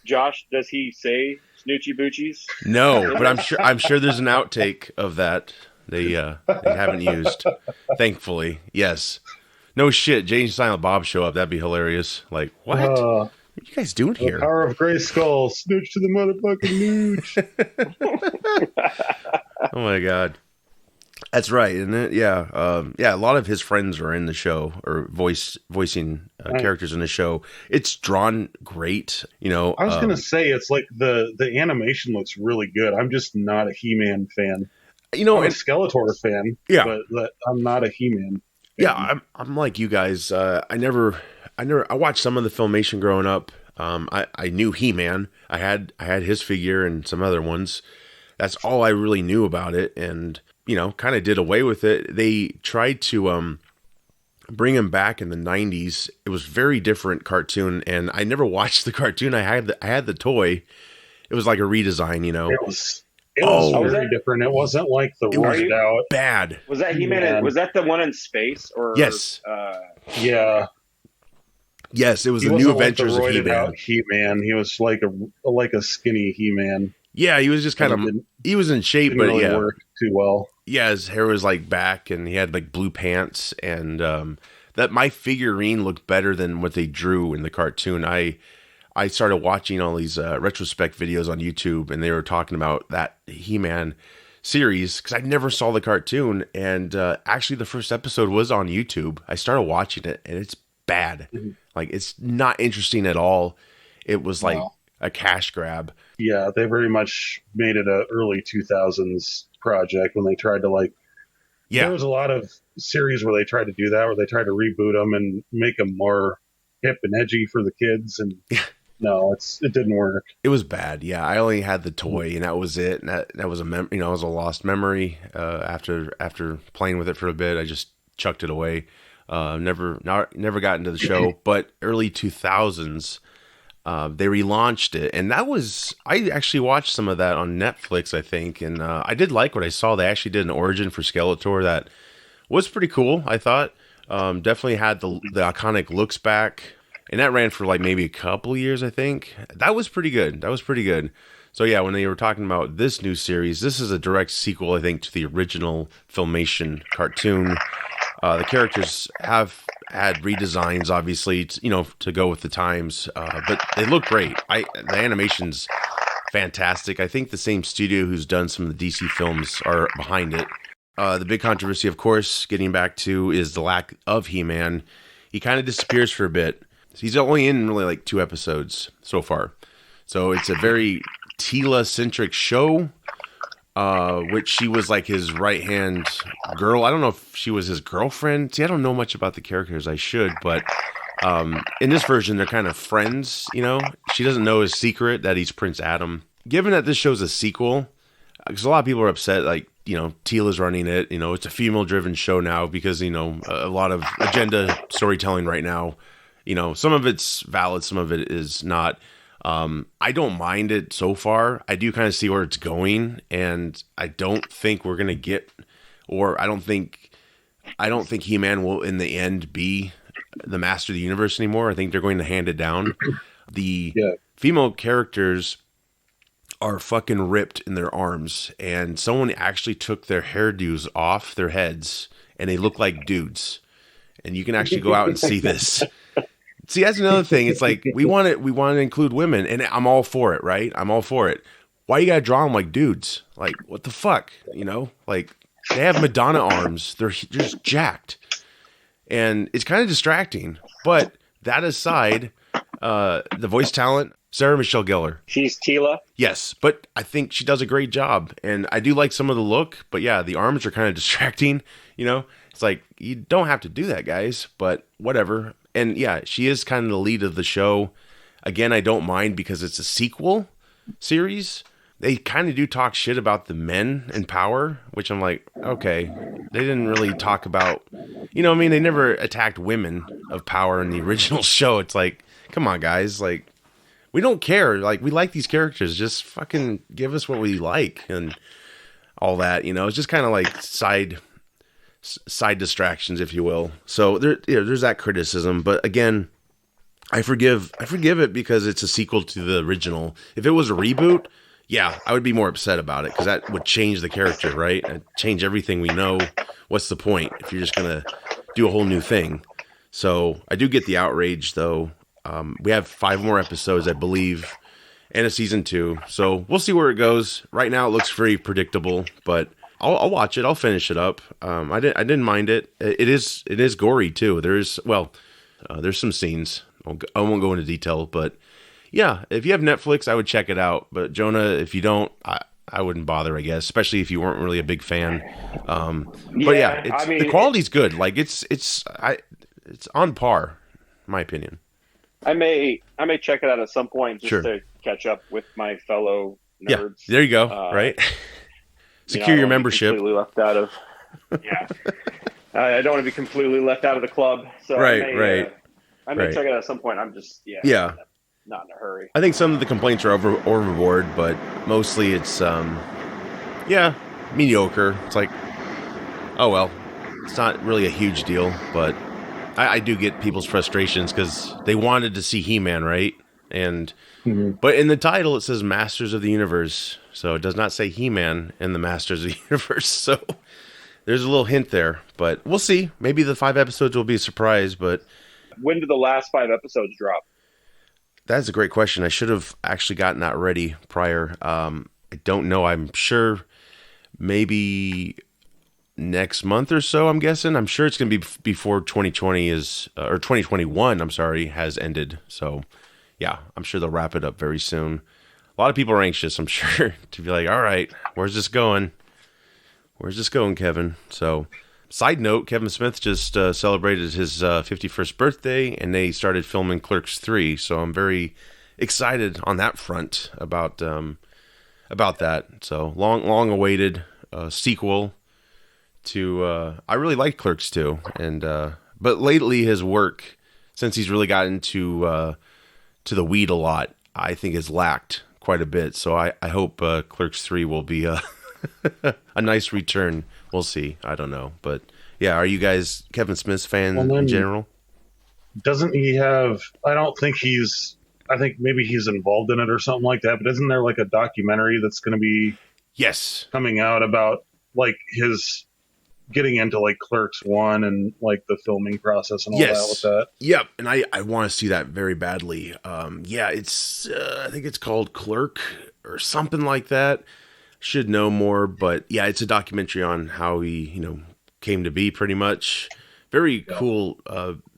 Josh, does he say Snoochie Boochies? No, but I'm sure there's an outtake of that they haven't used. Thankfully, yes. No shit, Jay and Silent Bob show up. That'd be hilarious. Like, what? What are you guys doing The here? power of Gray Skull. Snooch to the motherfucking nooch. Oh my god. That's right, isn't it? Yeah. A lot of his friends are in the show or voicing characters in the show. It's drawn great, you know. I was going to say, it's like the animation looks really good. I'm just not a He-Man fan. You know, I'm a Skeletor fan, yeah, but I'm not a He-Man fan. Yeah, I'm like you guys. I watched some of the Filmation growing up. I knew He-Man. I had his figure and some other ones. That's all I really knew about it, and you know, kind of did away with it. They tried to bring him back in the 90s. It was very different cartoon, and I never watched the cartoon. I had the toy. It was like a redesign, you know. It was very different. It wasn't like the rushed out. Bad. Was that He-Man? Was that the one in space? Or yes. Yeah. Yes, it was the New Adventures of He-Man. He-Man. He was like a skinny He-Man. Yeah, he was just kind of he was in shape, but really work too well. Yeah, his hair was like back, and he had like blue pants, and that my figurine looked better than what they drew in the cartoon. I started watching all these retrospect videos on YouTube, and they were talking about that He-Man series because I never saw the cartoon, and actually the first episode was on YouTube. I started watching it, and it's bad. Mm-hmm. Like, it's not interesting at all. It was like a cash grab. Yeah, they very much made it a early 2000s project when they tried to there was a lot of series where they tried to do that, where they tried to reboot them and make them more hip and edgy for the kids, and no, it didn't work. It was bad. Yeah, I only had the toy, and that was it. And that was it was a lost memory. After playing with it for a bit, I just chucked it away. Never got into the show, but early 2000s. They relaunched it, and I actually watched some of that on Netflix, I think, and I did like what I saw. They actually did an origin for Skeletor that was pretty cool, I thought. Definitely had the iconic looks back, and that ran for like maybe a couple years, I think. That was pretty good. So yeah, when they were talking about this new series, this is a direct sequel, I think, to the original Filmation cartoon. The characters have had redesigns, obviously, to go with the times, but they look great. The animation's fantastic. I think the same studio who's done some of the DC films are behind it. The big controversy, of course, getting back to, is the lack of He-Man. He kind of disappears for a bit. He's only in really like 2 episodes so far. So it's a very Teela-centric show. Which she was like his right-hand girl. I don't know if she was his girlfriend. See, I don't know much about the characters. I should, but in this version, they're kind of friends, She doesn't know his secret that he's Prince Adam. Given that this show's a sequel, because a lot of people are upset, like, Teela's running it. It's a female-driven show now because, a lot of agenda storytelling right now. Some of it's valid, some of it is not. I don't mind it so far. I do kind of see where it's going, and I don't think we're gonna get, or I don't think He-Man will in the end be the master of the universe anymore. I think they're going to hand it down. The female characters are fucking ripped in their arms, and someone actually took their hairdos off their heads, and they look like dudes. And you can actually go out and see this. See, that's another thing. It's like we want to include women, and I'm all for it, right? I'm all for it. Why you gotta draw them like dudes? Like, what the fuck? Like, they have Madonna arms. They're just jacked, and it's kind of distracting. But that aside, the voice talent, Sarah Michelle Gellar. She's Teela. Yes, but I think she does a great job, and I do like some of the look. But yeah, the arms are kind of distracting. It's like, you don't have to do that, guys. But whatever. And yeah, she is kind of the lead of the show. Again, I don't mind because it's a sequel series. they kind of do talk shit about the men in power, which I'm like, okay, they didn't really talk about, I mean, they never attacked women of power in the original show. It's like, come on, guys, like, we don't care. Like, we like these characters. Just fucking give us what we like and all that, It's just kind of like side distractions, if you will. So there's that criticism. But again, I forgive it because it's a sequel to the original. If it was a reboot, yeah, I would be more upset about it because that would change the character, right? It'd change everything we know. What's the point if you're just gonna do a whole new thing? So I do get the outrage, though. We have 5 more episodes, I believe, and a season 2. So we'll see where it goes. Right now, it looks very predictable, but I'll watch it. I'll finish it up. I didn't mind it. It is gory too. There's some scenes. I won't go into detail, but yeah, if you have Netflix, I would check it out. But Jonah, if you don't, I wouldn't bother, I guess, especially if you weren't really a big fan. But yeah, the quality's good. Like it's on par, in my opinion. I may check it out at some point just to catch up with my fellow nerds. Yeah, there you go. Right. Secure your membership. Completely left out of. Yeah. I don't want to be completely left out of the club. So I may check it out at some point. I'm just not in a hurry. I think some of the complaints are overboard, but mostly it's mediocre. It's like, oh well, it's not really a huge deal, but I do get people's frustrations because they wanted to see He-Man, right? And but in the title it says Masters of the Universe, so it does not say He-Man in the Masters of the Universe. So there's a little hint there, but we'll see. Maybe the 5 episodes will be a surprise. But when did the last 5 episodes drop? That's a great question. I should have actually gotten that ready prior. I don't know. I'm sure maybe next month or so, I'm guessing. I'm sure it's going to be before 2020 or 2021, I'm sorry, has ended. So yeah, I'm sure they'll wrap it up very soon. A lot of people are anxious, I'm sure, to be like, all right, where's this going? Where's this going, Kevin? So side note, Kevin Smith just celebrated his 51st birthday, and they started filming Clerks 3. So I'm very excited on that front about that. So long awaited sequel to. I really like Clerks 2, and but lately his work, since he's really gotten to the weed a lot, I think has lacked quite a bit. So I hope Clerks 3 will be a nice return. We'll see. I don't know, but. Yeah, are you guys Kevin Smith's fan in general? Doesn't he have... I think maybe he's involved in it or something like that, but isn't there like a documentary that's going to be coming out about like his getting into like Clerks 1 and like the filming process and all that with that? Yep, and I want to see that very badly. It's I think it's called Clerk or something like that. Should know more, but yeah, it's a documentary on how he, came to be pretty much. Very cool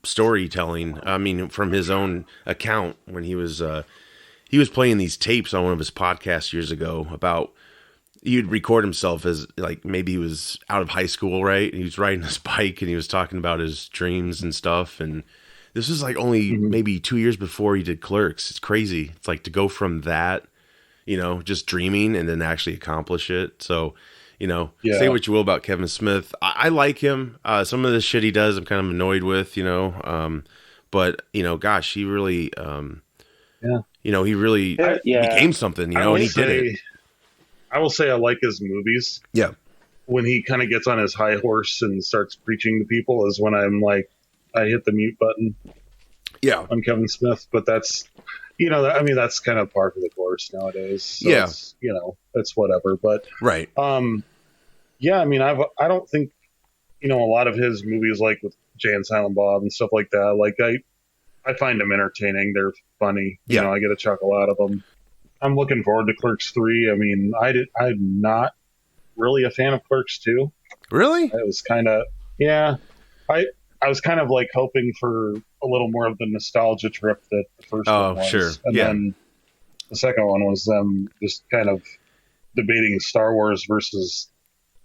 storytelling. I mean, from his own account when he was playing these tapes on one of his podcasts years ago about he'd record himself as like maybe he was out of high school, right? He was riding his bike and he was talking about his dreams and stuff. And this was like only maybe 2 years before he did Clerks. It's crazy. It's like to go from that, just dreaming and then actually accomplish it. So say what you will about Kevin Smith. I like him. Some of the shit he does, I'm kind of annoyed with, but gosh, he really, he really became something, and he did it. I will say I like his movies. Yeah. When he kind of gets on his high horse and starts preaching to people is when I'm like, I hit the mute button. Yeah. On Kevin Smith, but that's, that's kind of par for the course nowadays. So it's, it's whatever. But right. I don't think, a lot of his movies, like with Jay and Silent Bob and stuff like that, like I find them entertaining. They're funny. I get a chuckle out of them. I'm looking forward to Clerks 3. I mean, I'm not really a fan of Clerks 2. Really? It was kind of, I was kind of like hoping for a little more of the nostalgia trip that the first one was. Sure. And then the second one was them just kind of debating Star Wars versus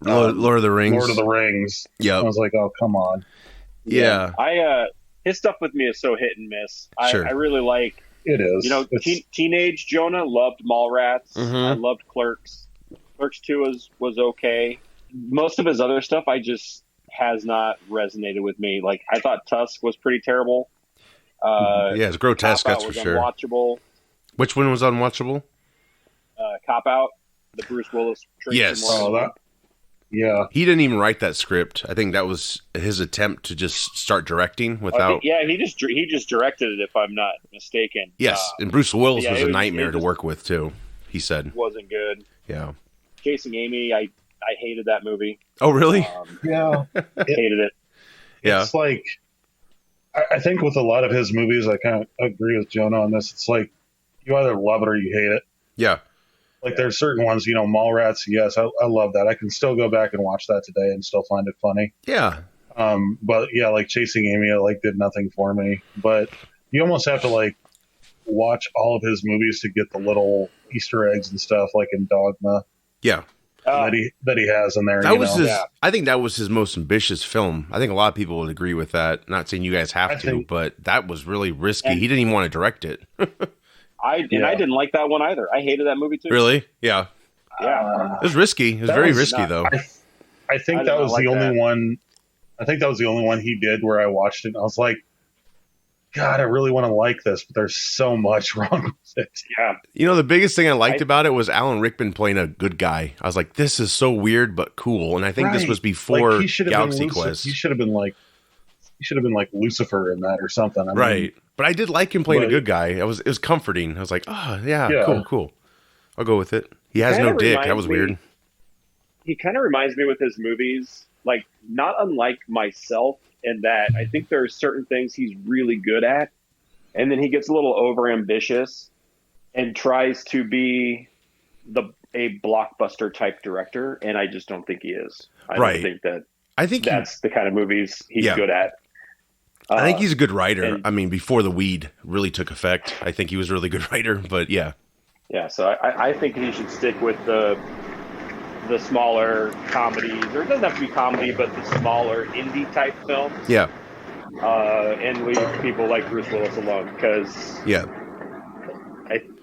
Lord of the Rings. Lord of the Rings. Yeah. I was like, oh, come on. Yeah. His stuff with me is so hit and miss. I really like It is. You know, teenage Jonah loved Mallrats. I loved Clerks. Clerks 2 was okay. Most of his other stuff has not resonated with me. Like, I thought Tusk was pretty terrible. Yeah, it's grotesque, that's for sure. Unwatchable. Which one was unwatchable? Cop Out, the Bruce Willis. Yes. Yeah. He didn't even write that script. I think that was his attempt to just start directing without. He just directed it, if I'm not mistaken. Yes, and Bruce Willis was a nightmare to work with too. He said wasn't good. Yeah. Chasing Amy, I hated that movie. Oh, really? Yeah. Hated it. Yeah. It's like, I think with a lot of his movies, I kind of agree with Jonah on this. It's like, you either love it or you hate it. Yeah. Like, there's certain ones, you know, Mallrats, yes, I love that. I can still go back and watch that today and still find it funny. Yeah. But yeah, like Chasing Amy, did nothing for me. But you almost have to like watch all of his movies to get the little Easter eggs and stuff, like in Dogma. Yeah. That he has in there. That was his. Yeah. I think that was his most ambitious film. I think a lot of people would agree with that. Not saying you guys have to, but that was really risky. He didn't even want to direct it. I didn't like that one either. I hated that movie too. Really? Yeah. Yeah. It was risky. It was very risky, though. I think that was the only one. I think that was the only one he did where I watched it and I was like, God, I really want to like this, but there's so much wrong with it. Yeah. You know, the biggest thing I liked about it was Alan Rickman playing a good guy. I was like, this is so weird but cool. And I think this was before Galaxy Quest. He should have been like Lucifer in that or something. I mean, but I did like him playing a good guy. It was comforting. I was like, oh yeah, cool. I'll go with it. He has no dick. That was weird. He kind of reminds me with his movies, like not unlike myself, in that I think there are certain things he's really good at, and then he gets a little overambitious and tries to be a blockbuster type director, and I just don't think he is. I think that's the kind of movies he's good at. I think he's a good writer. I mean, before the weed really took effect, I think he was a really good writer, but yeah. Yeah, so I think he should stick with the smaller comedies, or it doesn't have to be comedy, but the smaller indie type films. Yeah. And leave people like Bruce Willis alone, because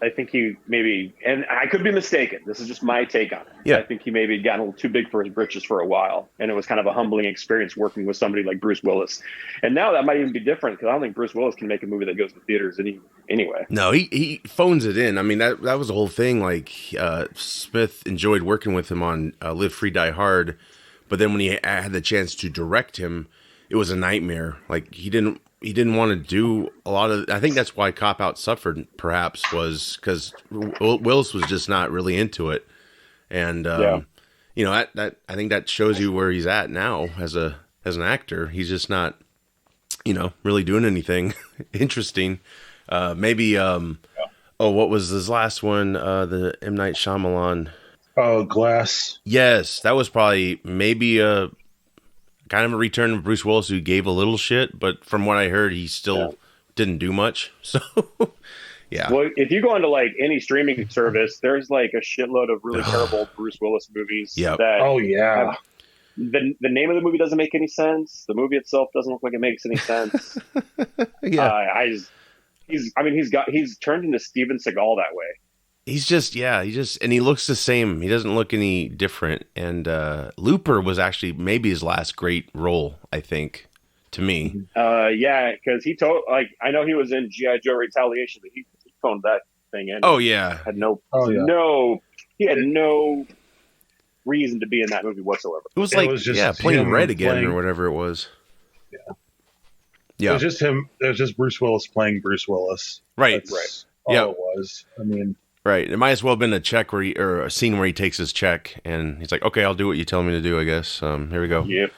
I think he maybe, and I could be mistaken, this is just my take on it. Yeah. I think he maybe got a little too big for his britches for a while, and it was kind of a humbling experience working with somebody like Bruce Willis. And now that might even be different, because I don't think Bruce Willis can make a movie that goes to theaters anyway. No, he phones it in. I mean, that was the whole thing. Like, Smith enjoyed working with him on Live Free, Die Hard, but then when he had the chance to direct him, it was a nightmare. Like, he didn't want to do a lot of. I think that's why Cop Out suffered. Perhaps was because Willis was just not really into it, and you know that I think that shows you where he's at now as an actor. He's just not, really doing anything interesting. Maybe what was his last one? The M. Night Shyamalan. Oh, Glass. Yes, that was probably maybe a kind of a return of Bruce Willis, who gave a little shit, but from what I heard, he still didn't do much. So, yeah. Well, if you go into like any streaming service, there's like a shitload of really terrible Bruce Willis movies. Yep. The name of the movie doesn't make any sense. The movie itself doesn't look like it makes any sense. He's turned into Steven Seagal that way. And he looks the same. He doesn't look any different. And Looper was actually maybe his last great role, I think, to me. Because I know he was in G.I. Joe Retaliation, but he phoned that thing in. Oh yeah, he had no reason to be in that movie whatsoever. It was playing Red again or whatever it was. Yeah. It was just him. It was just Bruce Willis playing Bruce Willis. Right. That's all it was. I mean. Right. It might as well have been a check or a scene where he takes his check and he's like, okay, I'll do what you tell me to do, I guess. Here we go. Yep.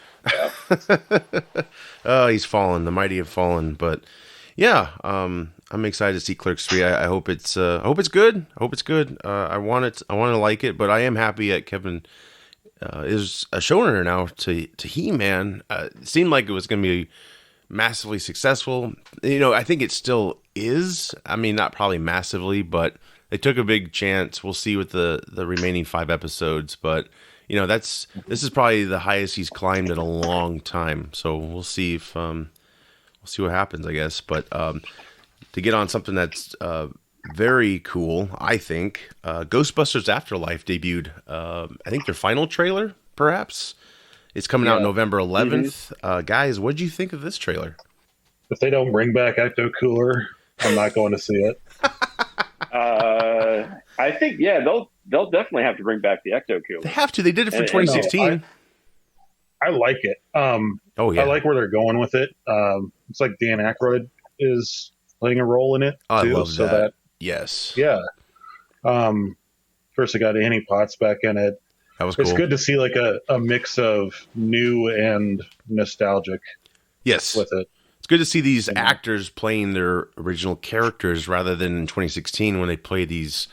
Oh, he's fallen. The mighty have fallen. But yeah, I'm excited to see Clerks 3. I hope it's good. I hope it's good. I want to like it, but I am happy that Kevin is a showrunner now to He-Man. It seemed like it was going to be massively successful. I think it still is. I mean, not probably massively, but they took a big chance. We'll see with the remaining 5 episodes, but this is probably the highest he's climbed in a long time. So we'll see if we'll see what happens, I guess. But to get on something that's very cool, I think. Ghostbusters Afterlife debuted, I think their final trailer, perhaps. It's coming out November 11th. Guys, what did you think of this trailer? If they don't bring back Ecto Cooler, I'm not going to see it. I think, they'll definitely have to bring back the Ecto Cooler. They have to. They did it for 2016. I like it. I like where they're going with it. It's like Dan Aykroyd is playing a role in it, too. I love that. Yes. Yeah. First, I got Annie Potts back in it. That was cool. It's good to see like a mix of new and nostalgic. Yes. With it. It's good to see these actors playing their original characters rather than in 2016 when they played these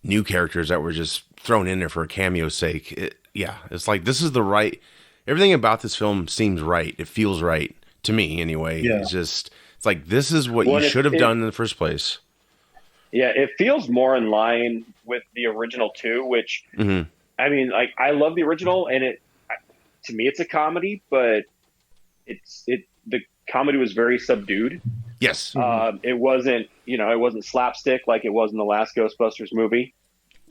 new characters that were just thrown in there for a cameo's sake. It's like this is the right. Everything about this film seems right. It feels right to me, anyway. Yeah. It's like this is what you should have done in the first place. Yeah, it feels more in line with the original too. Which I mean, like I love the original, and to me it's a comedy, but the comedy was very subdued. Yes. It wasn't slapstick like it was in the last Ghostbusters movie.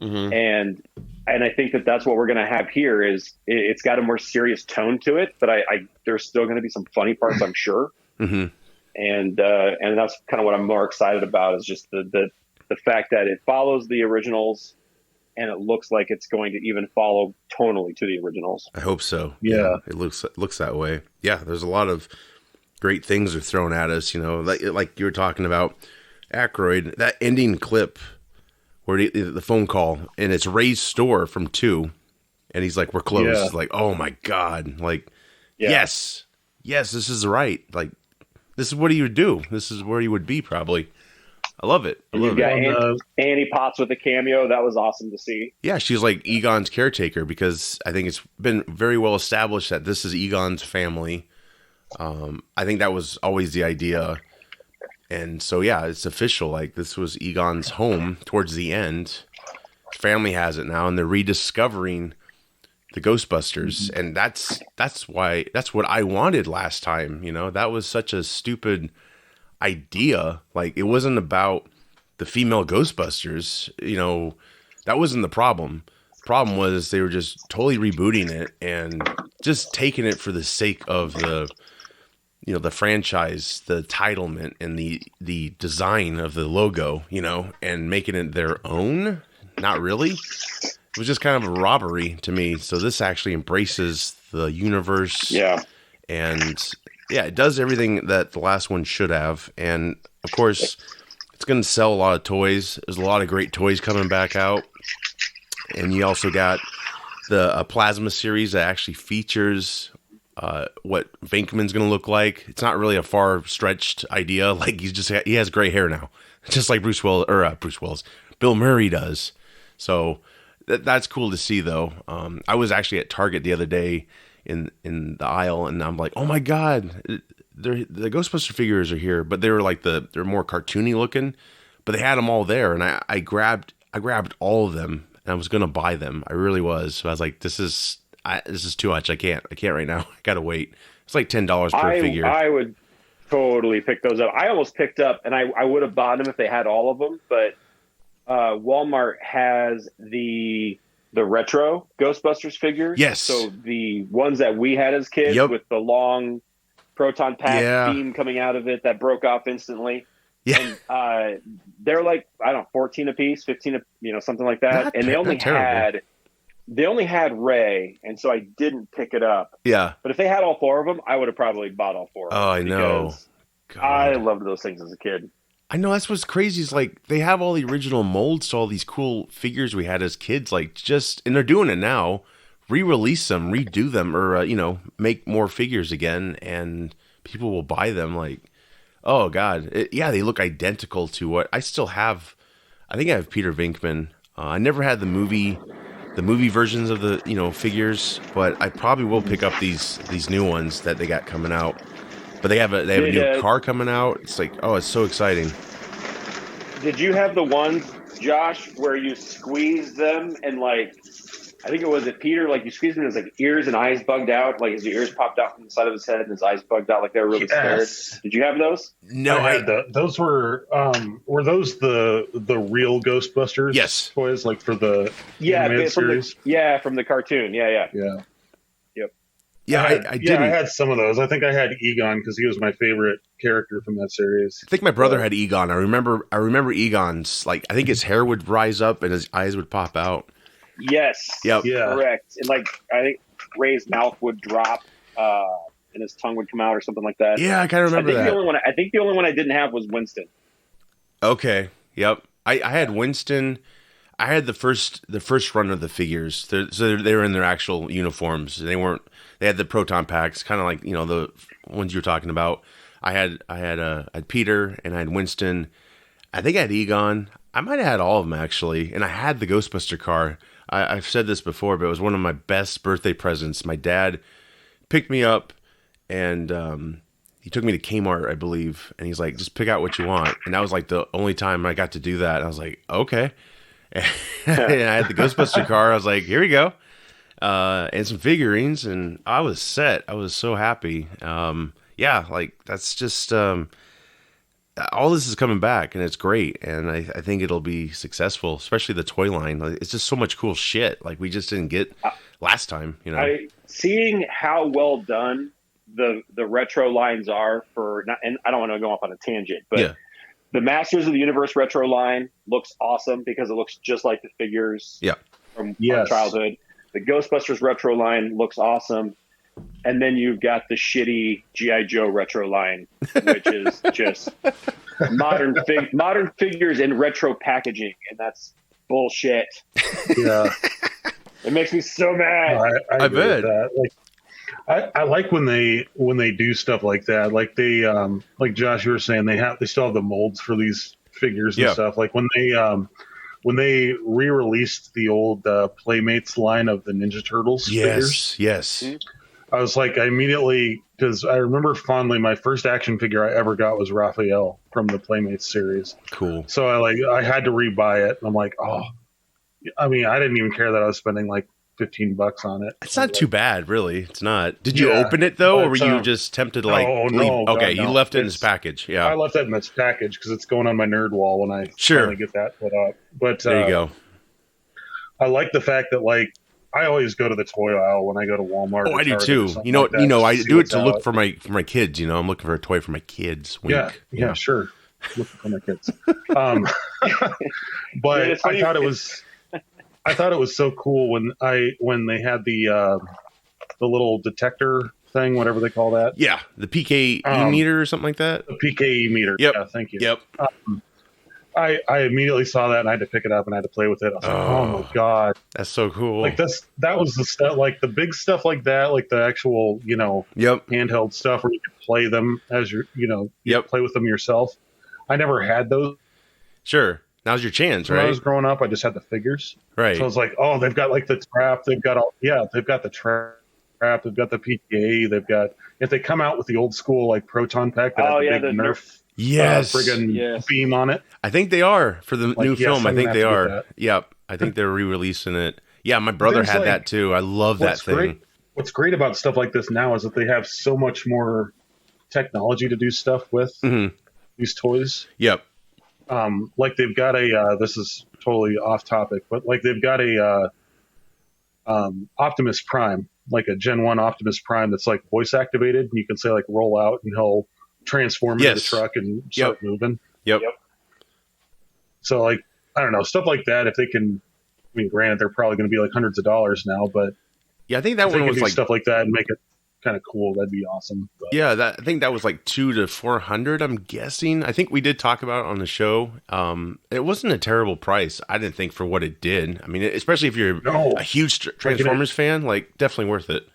And I think that's what we're going to have here is it's got a more serious tone to it, but there's still going to be some funny parts, I'm sure. And that's kind of what I'm more excited about is just the fact that it follows the originals and it looks like it's going to even follow tonally to the originals. I hope so. Yeah. It looks that way. Yeah. There's a lot of great things are thrown at us, like you were talking about Aykroyd, that ending clip where the phone call and it's Ray's store from 2 and he's like, we're closed. It's like, oh my God. Like, yes, this is right. Like, this is what he would do. This is where he would be probably. I love it. You got Annie Potts with a cameo. That was awesome to see. Yeah, she's like Egon's caretaker because I think it's been very well established that this is Egon's family. I think that was always the idea. And so, yeah, it's official. Like, this was Egon's home towards the end. His family has it now, and they're rediscovering the Ghostbusters. And that's what I wanted last time. That was such a stupid idea. Like, it wasn't about the female Ghostbusters. That wasn't the problem. The problem was they were just totally rebooting it and just taking it for the sake of the franchise, the titlement, and the design of the logo, and making it their own. Not really. It was just kind of a robbery to me. So this actually embraces the universe. Yeah. And it does everything that the last one should have. And of course, it's going to sell a lot of toys. There's a lot of great toys coming back out. And you also got the plasma series that actually features what Venkman's going to look like. It's not really a far stretched idea. Like he has gray hair now, just like Bill Murray does. So that's cool to see though. I was actually at Target the other day in the aisle and I'm like, oh my God, the Ghostbuster figures are here, but they were like they're more cartoony looking, but they had them all there. And I grabbed all of them and I was going to buy them. I really was. So I was like, this is too much. I can't right now. I gotta wait. It's like $10 per figure. I would totally pick those up. I almost picked up, and I would have bought them if they had all of them. But Walmart has the retro Ghostbusters figures. Yes. So the ones that we had as kids with the long proton pack beam coming out of it that broke off instantly. Yeah. And they're like, I don't know, 14 a piece, 15, something like that. And they only had Ray, and so I didn't pick it up. Yeah. But if they had all 4 of them, I would have probably bought all 4 of them. Oh, I know. God. I loved those things as a kid. I know, that's what's crazy is like they have all the original molds to all these cool figures we had as kids, and they're doing it now, re-release them, redo them, or make more figures again, and people will buy them. Like, oh God, they look identical to what I still have. I think I have Peter Venkman. I never had the movie versions of the figures, but I probably will pick up these new ones that they got coming out. But they have a new car coming out. It's like, oh, it's so exciting. Did you have the ones, Josh, where you squeeze them and like I think it was Peter, like you squeezed him, his like ears and eyes bugged out, like his ears popped out from the side of his head and his eyes bugged out, like they were really scared. Did you have those? No, I had those were those the real Ghostbusters Yes. toys, like for the animated series? From the cartoon. Yeah. Yeah, I didn't. I had some of those. I think I had Egon because he was my favorite character from that series. I think my brother had Egon. I remember Egon's, like, I think his hair would rise up and his eyes would pop out. Yes. Yep. Yeah. Correct. And like I think Ray's mouth would drop and his tongue would come out or something like that. Yeah, I kind of remember that. I think the only one I didn't have was Winston. Okay. Yep. I had Winston. I had the first run of the figures. So they were in their actual uniforms. They had the proton packs, kind of like, you know, the ones you were talking about. I had Peter and I had Winston. I think I had Egon. I might have had all of them actually, and I had the Ghostbuster car. I've said this before, but it was one of my best birthday presents. My dad picked me up, and he took me to Kmart, I believe, and he's like, "Just pick out what you want." And that was like the only time I got to do that. And I was like, "Okay." And I had the Ghostbuster car. I was like, "Here we go," and some figurines, and I was set. I was so happy. Yeah, like that's just all this is coming back, and it's great, and I think it'll be successful, especially the toy line. Like, it's just so much cool shit like we just didn't get last time, you know. Seeing how well done the retro lines are and I don't want to go off on a tangent, but the Masters of the Universe retro line looks awesome because it looks just like the figures from our childhood. The Ghostbusters retro line looks awesome. And then you've got the shitty G.I. Joe retro line, which is just modern figures in retro packaging, and that's bullshit. Yeah, it makes me so mad. I bet. Like, I like when they do stuff like that. Like they, like Josh, you were saying, they still have the molds for these figures and stuff. Like when they re-released the old Playmates line of the Ninja Turtles figures. Yes. I was like, because I remember fondly, my first action figure I ever got was Raphael from the Playmates series. Cool. So I had to rebuy it. And I'm like, I mean, I didn't even care that I was spending like $15 on it. It's not too bad, really. It's not. Did you open it though, or were you just tempted to leave? No. Okay, God, you left it in this package. Yeah, I left it in this package because it's going on my nerd wall when I finally get that put up. But there you go. I like the fact that like I always go to the toy aisle when I go to Walmart. Oh, I do too. You know, I do it to look for my kids. You know, I'm looking for a toy for my kids. Wink. Yeah, sure. Looking for my kids. But I thought it was so cool when they had the little detector thing, whatever they call that. Yeah, the PKE meter or something like that. The PKE meter. Yep. Yeah, thank you. Yep. I immediately saw that and I had to pick it up and I had to play with it. I was like, oh my God. That's so cool. Like that was the stuff, like the big stuff like that, like the actual, handheld stuff where you can play them as you play with them yourself. I never had those. Sure. Now's your chance, right? When I was growing up, I just had the figures. Right. So I was like, oh, they've got like the trap. They've got the trap. They've got the PTA. They've got, if they come out with the old school like proton pack that has the big Nerf. Friggin' beam on it. I think they are for the new film. I think they are. Yep. I think they're re-releasing it. Yeah, my brother had that too. I love that thing. What's great about stuff like this now is that they have so much more technology to do stuff with these toys. Yep. Like they've got this is totally off topic, but like they've got a Optimus Prime, like a Gen 1 Optimus Prime that's like voice activated. And you can say like roll out and he'll transform into the truck and start moving. Yep. So like, I don't know, stuff like that. If they can, I mean, granted, they're probably going to be like hundreds of dollars now, but yeah, I think that one was like stuff like that and make it kind of cool. That'd be awesome. But. Yeah, I think that was like $200 to $400. I'm guessing. I think we did talk about it on the show. It wasn't a terrible price. I didn't think for what it did. I mean, especially if you're a huge Transformers fan, like definitely worth it.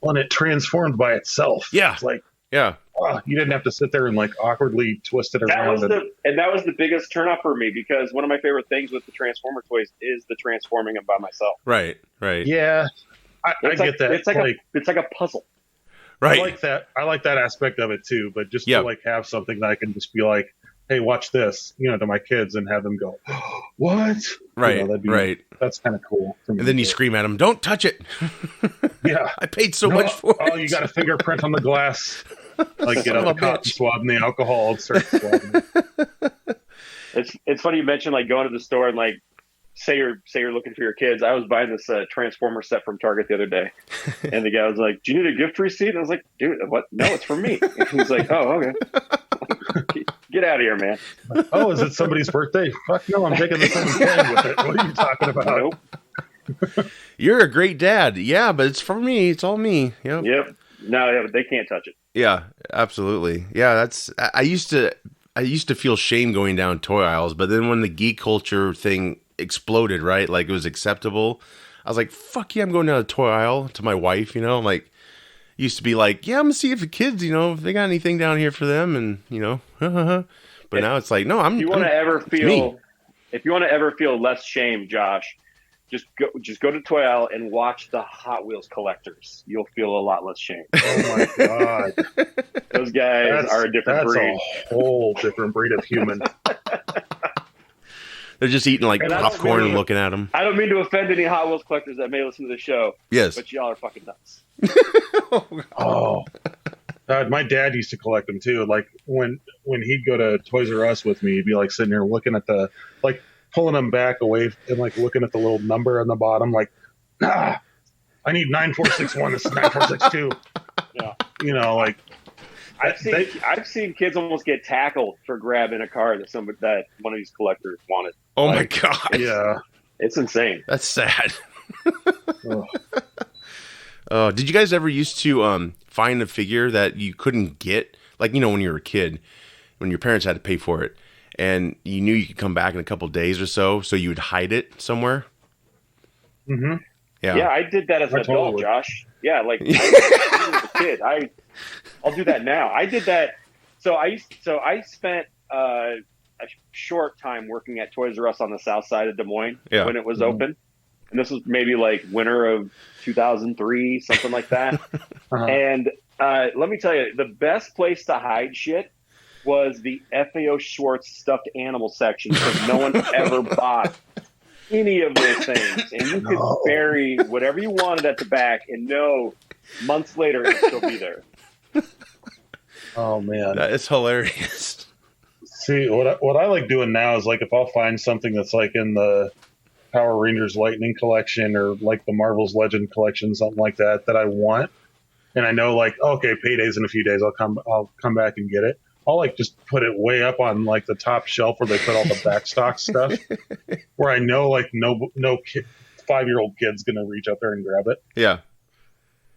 Well, and it transformed by itself. Yeah, it's like You didn't have to sit there and like awkwardly twist it around. And that was the biggest turnoff for me, because one of my favorite things with the Transformer toys is the transforming them by myself. Right. Yeah, I get that. It's like a puzzle. Right. I like that aspect of it too. But just to like have something that I can just be like, hey, watch this, to my kids and have them go, what? Right. That'd be right. that's kind of cool. And then you scream at him, "Don't touch it!" Yeah, I paid so much for it. Oh, you got a fingerprint on the glass. Like get out the cotton swab and the alcohol and start swabbing it. It's funny you mentioned like going to the store and like say you're looking for your kids. I was buying this Transformer set from Target the other day, and the guy was like, "Do you need a gift receipt?" And I was like, "Dude, what? No, it's for me." And he was like, "Oh, okay." Get out of here, man. Oh, is it somebody's birthday? Fuck no, I'm taking the same thing with it. What are you talking about? Nope. You're a great dad. Yeah, but it's for me. It's all me. Yep. No, yeah, but they can't touch it. Yeah, absolutely. Yeah, I used to feel shame going down toy aisles, but then when the geek culture thing exploded, right? Like it was acceptable. I was like, fuck yeah, I'm going down the toy aisle to my wife, I'm like, used to be like, yeah, I'm gonna see if the kids, if they got anything down here for them, and but now it's like, no, if you want to ever feel less shame, Josh, just go to toy aisle and watch the Hot Wheels collectors. You'll feel a lot less shame. Oh my god, those guys are a different breed. That's a whole different breed of human. They're just eating like popcorn and looking at them. I don't mean to offend any Hot Wheels collectors that may listen to the show. Yes, but y'all are fucking nuts. Oh, God, my dad used to collect them too. Like when he'd go to Toys R Us with me, he'd be like sitting there looking at pulling them back away and like looking at the little number on the bottom, like, I need 9461. This is 9462. Yeah, like I've seen kids almost get tackled for grabbing a car that one of these collectors wanted. Oh my god! Yeah, it's insane. That's sad. Did you guys ever used to find a figure that you couldn't get, like when you were a kid, when your parents had to pay for it, and you knew you could come back in a couple days or so you would hide it somewhere? Mm-hmm. Yeah, I did that as an adult, Josh. Yeah, like I was a kid. I'll do that now. I did that. So I spent a short time working at Toys R Us on the south side of Des Moines when it was open. And this was maybe like winter of 2003, something like that. And let me tell you, the best place to hide shit was the FAO Schwartz stuffed animal section, because no one ever bought any of those things. And you could bury whatever you wanted at the back, and months later it'd still be there. Oh man, that is hilarious. See, what I like doing now is like if I'll find something that's like in the Power Rangers Lightning collection or like the Marvel's Legend collection, something like that I want, and I know like, okay, payday's in a few days, I'll come back and get it. I'll like just put it way up on like the top shelf where they put all the backstock stuff, where I know like no 5-year-old kid's gonna reach up there and grab it. Yeah.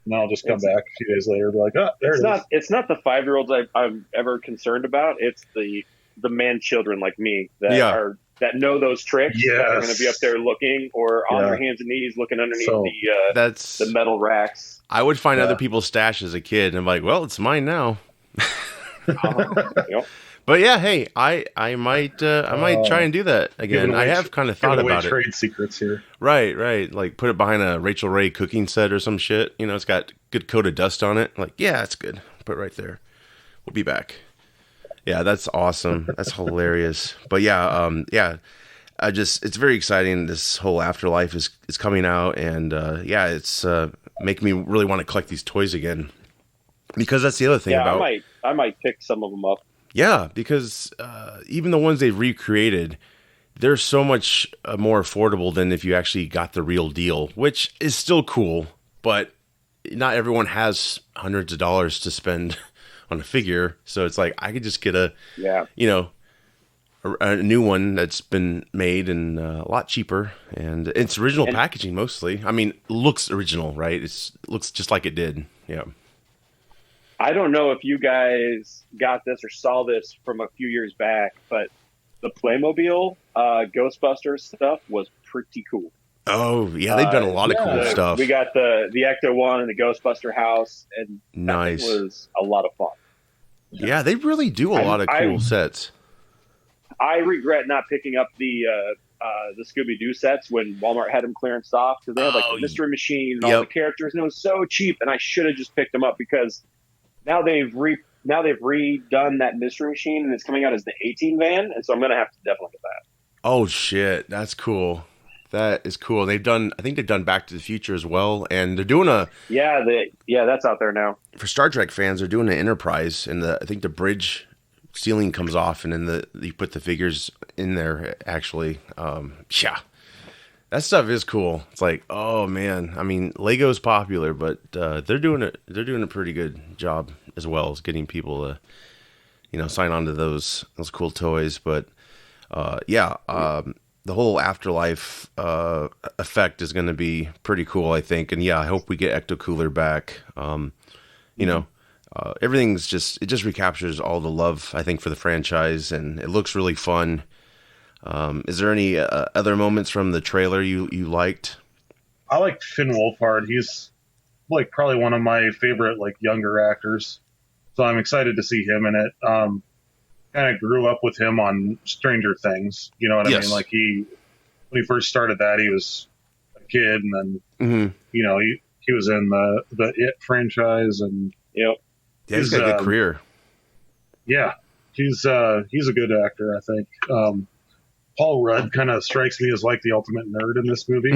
And I'll just come back a few days later and be like, oh, there it is. It's not the 5-year-olds I'm ever concerned about. It's the man children like me that know those tricks. Yes. That are going to be up there looking, or on their hands and knees looking underneath the metal racks. I would find other people's stash as a kid, and I'm like, well, it's mine now. Yep. But yeah, hey, I might try and do that again. I have kind of thought about it. Trade secrets here, right. Like put it behind a Rachel Ray cooking set or some shit. It's got good coat of dust on it. Like, yeah, that's good. Put it right there. We'll be back. Yeah, that's awesome. That's hilarious. But it's very exciting. This whole Afterlife is coming out, and it's making me really want to collect these toys again. Because that's the other thing about. I might pick some of them up. Yeah, because even the ones they've recreated, they're so much more affordable than if you actually got the real deal, which is still cool, but not everyone has hundreds of dollars to spend on a figure. So it's like, I could just get a new one that's been made and a lot cheaper, and it's original packaging mostly. I mean, looks original, right? Looks just like it did. Yeah. I don't know if you guys got this or saw this from a few years back, but the Playmobil Ghostbusters stuff was pretty cool. Oh, yeah, they've done a lot of cool stuff. We got the Ecto one and the Ghostbuster house, and nice. That was a lot of fun. Yeah, they really do a lot of cool sets. I regret not picking up the Scooby-Doo sets when Walmart had them clearanced off, because they had like the Mystery Machine and all the characters, and it was so cheap, and I should have just picked them up, because now they've redone that Mystery Machine, and it's coming out as the 18 van, and so I'm gonna have to definitely get that. Oh shit, that's cool. That is cool. I think they've done Back to the Future as well, and they're doing that's out there now. for Star Trek fans. They're doing an Enterprise, and I think the bridge ceiling comes off, and then you put the figures in there. Actually, yeah, that stuff is cool. It's like, oh man, I mean, Lego's popular, but they're doing a pretty good job as well as getting people to sign on to those cool toys. But the whole Afterlife effect is going to be pretty cool, I think. And yeah, I hope we get Ecto Cooler back. Everything's just recaptures all the love, I think, for the franchise, and it looks really fun. Is there any other moments from the trailer you liked? I like Finn Wolfhard. He's like probably one of my favorite like younger actors, so I'm excited to see him in it. Kind of grew up with him on Stranger Things. You know what I mean? Like when he first started that, he was a kid, and then he was in the It franchise, and he's got a good career. Yeah, he's a good actor, I think. Paul Rudd kind of strikes me as like the ultimate nerd in this movie.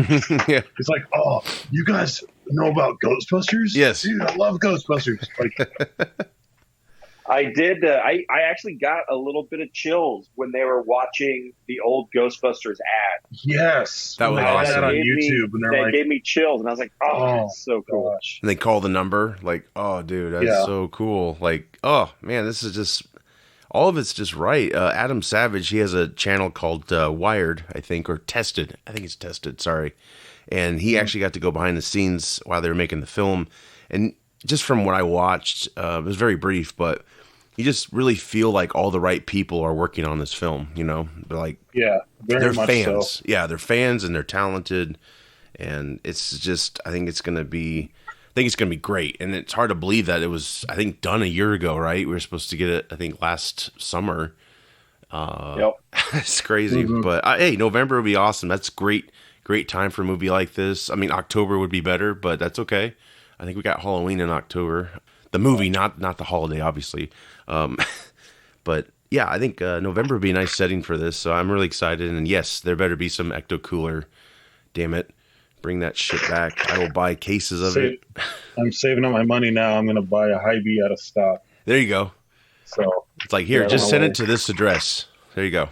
Yeah, he's like, oh, you guys know about Ghostbusters? Yes, dude, I love Ghostbusters. Like. I did. I actually got a little bit of chills when they were watching the old Ghostbusters ad. Yes, that was awesome on YouTube, and they gave me chills, and I was like, "Oh, that's so cool!" Gosh. And they call the number, like, "Oh, dude, that's so cool!" Like, "Oh man, this is just all of it's just right." Adam Savage, he has a channel called Wired, I think, or Tested. I think it's Tested. Sorry, and he actually got to go behind the scenes while they were making the film, and just from what I watched, it was very brief, but you just really feel like all the right people are working on this film. They're like, they're fans. So. Yeah, they're fans and they're talented, and it's just, I think it's gonna be great. And it's hard to believe that it was, I think, done a year ago, right? We were supposed to get it, I think, last summer. It's crazy, but hey, November would be awesome. That's great time for a movie like this. I mean, October would be better, but that's okay. I think we got Halloween in October. The movie, not the holiday, obviously. But yeah, I think November would be a nice setting for this. So I'm really excited. And yes, there better be some Ecto Cooler. Damn it. Bring that shit back. I will buy cases of it. I'm saving up my money now. I'm going to buy a Hy-Vee out of stock. There you go. So it's like, here, just send it to this address. There you go.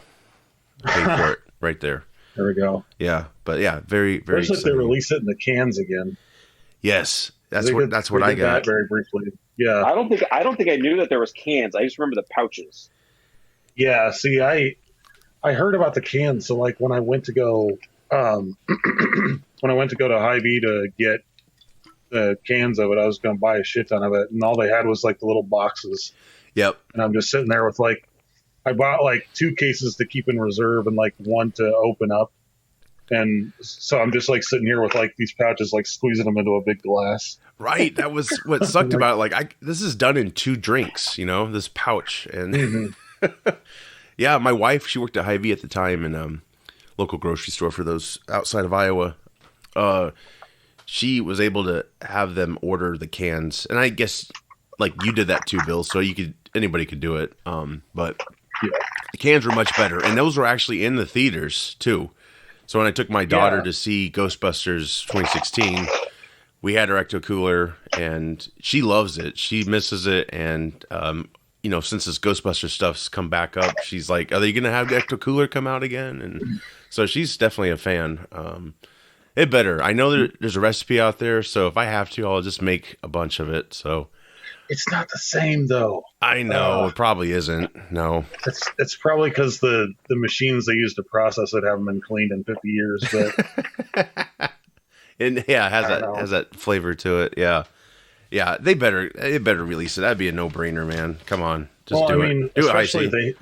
Pay for it right there. There we go. Yeah. But yeah, very, very exciting. If they release it in the cans again. Yes. That's what I got. Very briefly. Yeah. I don't think I knew that there was cans. I just remember the pouches. Yeah. See, I heard about the cans. So like when I went to go, to Hy-Vee to get the cans of it, I was going to buy a shit ton of it, and all they had was like the little boxes. Yep. And I'm just sitting there with like, I bought like 2 cases to keep in reserve and like 1 to open up. And so I'm just like sitting here with like these pouches, like squeezing them into a big glass. Right. That was what sucked about it. Like this is done in 2 drinks, this pouch. And yeah, my wife, she worked at Hy-Vee at the time in local grocery store for those outside of Iowa. She was able to have them order the cans. And I guess like you did that too, Bill. So anybody could do it. But the cans were much better. And those were actually in the theaters too. So when I took my daughter to see Ghostbusters 2016, we had her Ecto Cooler, and she loves it. She misses it, and since this Ghostbusters stuff's come back up, she's like, "Are they going to have the Ecto Cooler come out again?" And so she's definitely a fan. It better. I know there's a recipe out there, so if I have to, I'll just make a bunch of it. So it's not the same though. I know it probably isn't. No, it's probably because the machines they use to process it haven't been cleaned in 50 years. But and yeah, it has that flavor to it. Yeah. They better release it. That'd be a no brainer, man. Come on, just do it. Do it.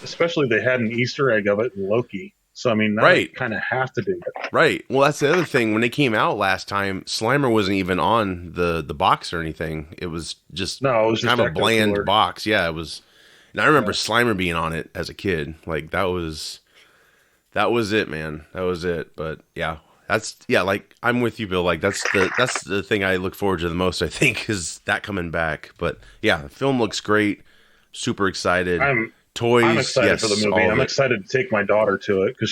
Especially they had an Easter egg of it in Loki. So, I mean, they kind of have to do it. Right. Well, that's the other thing. When they came out last time, Slimer wasn't even on the box or anything. It was just kind of a bland box. Yeah, it was. And I remember Slimer being on it as a kid. Like, that was it, man. That was it. But, yeah. Like, I'm with you, Bill. Like, that's the thing I look forward to the most, I think, is that coming back. But, yeah, the film looks great. Super excited. I'm excited for the movie. I'm excited to take my daughter to it because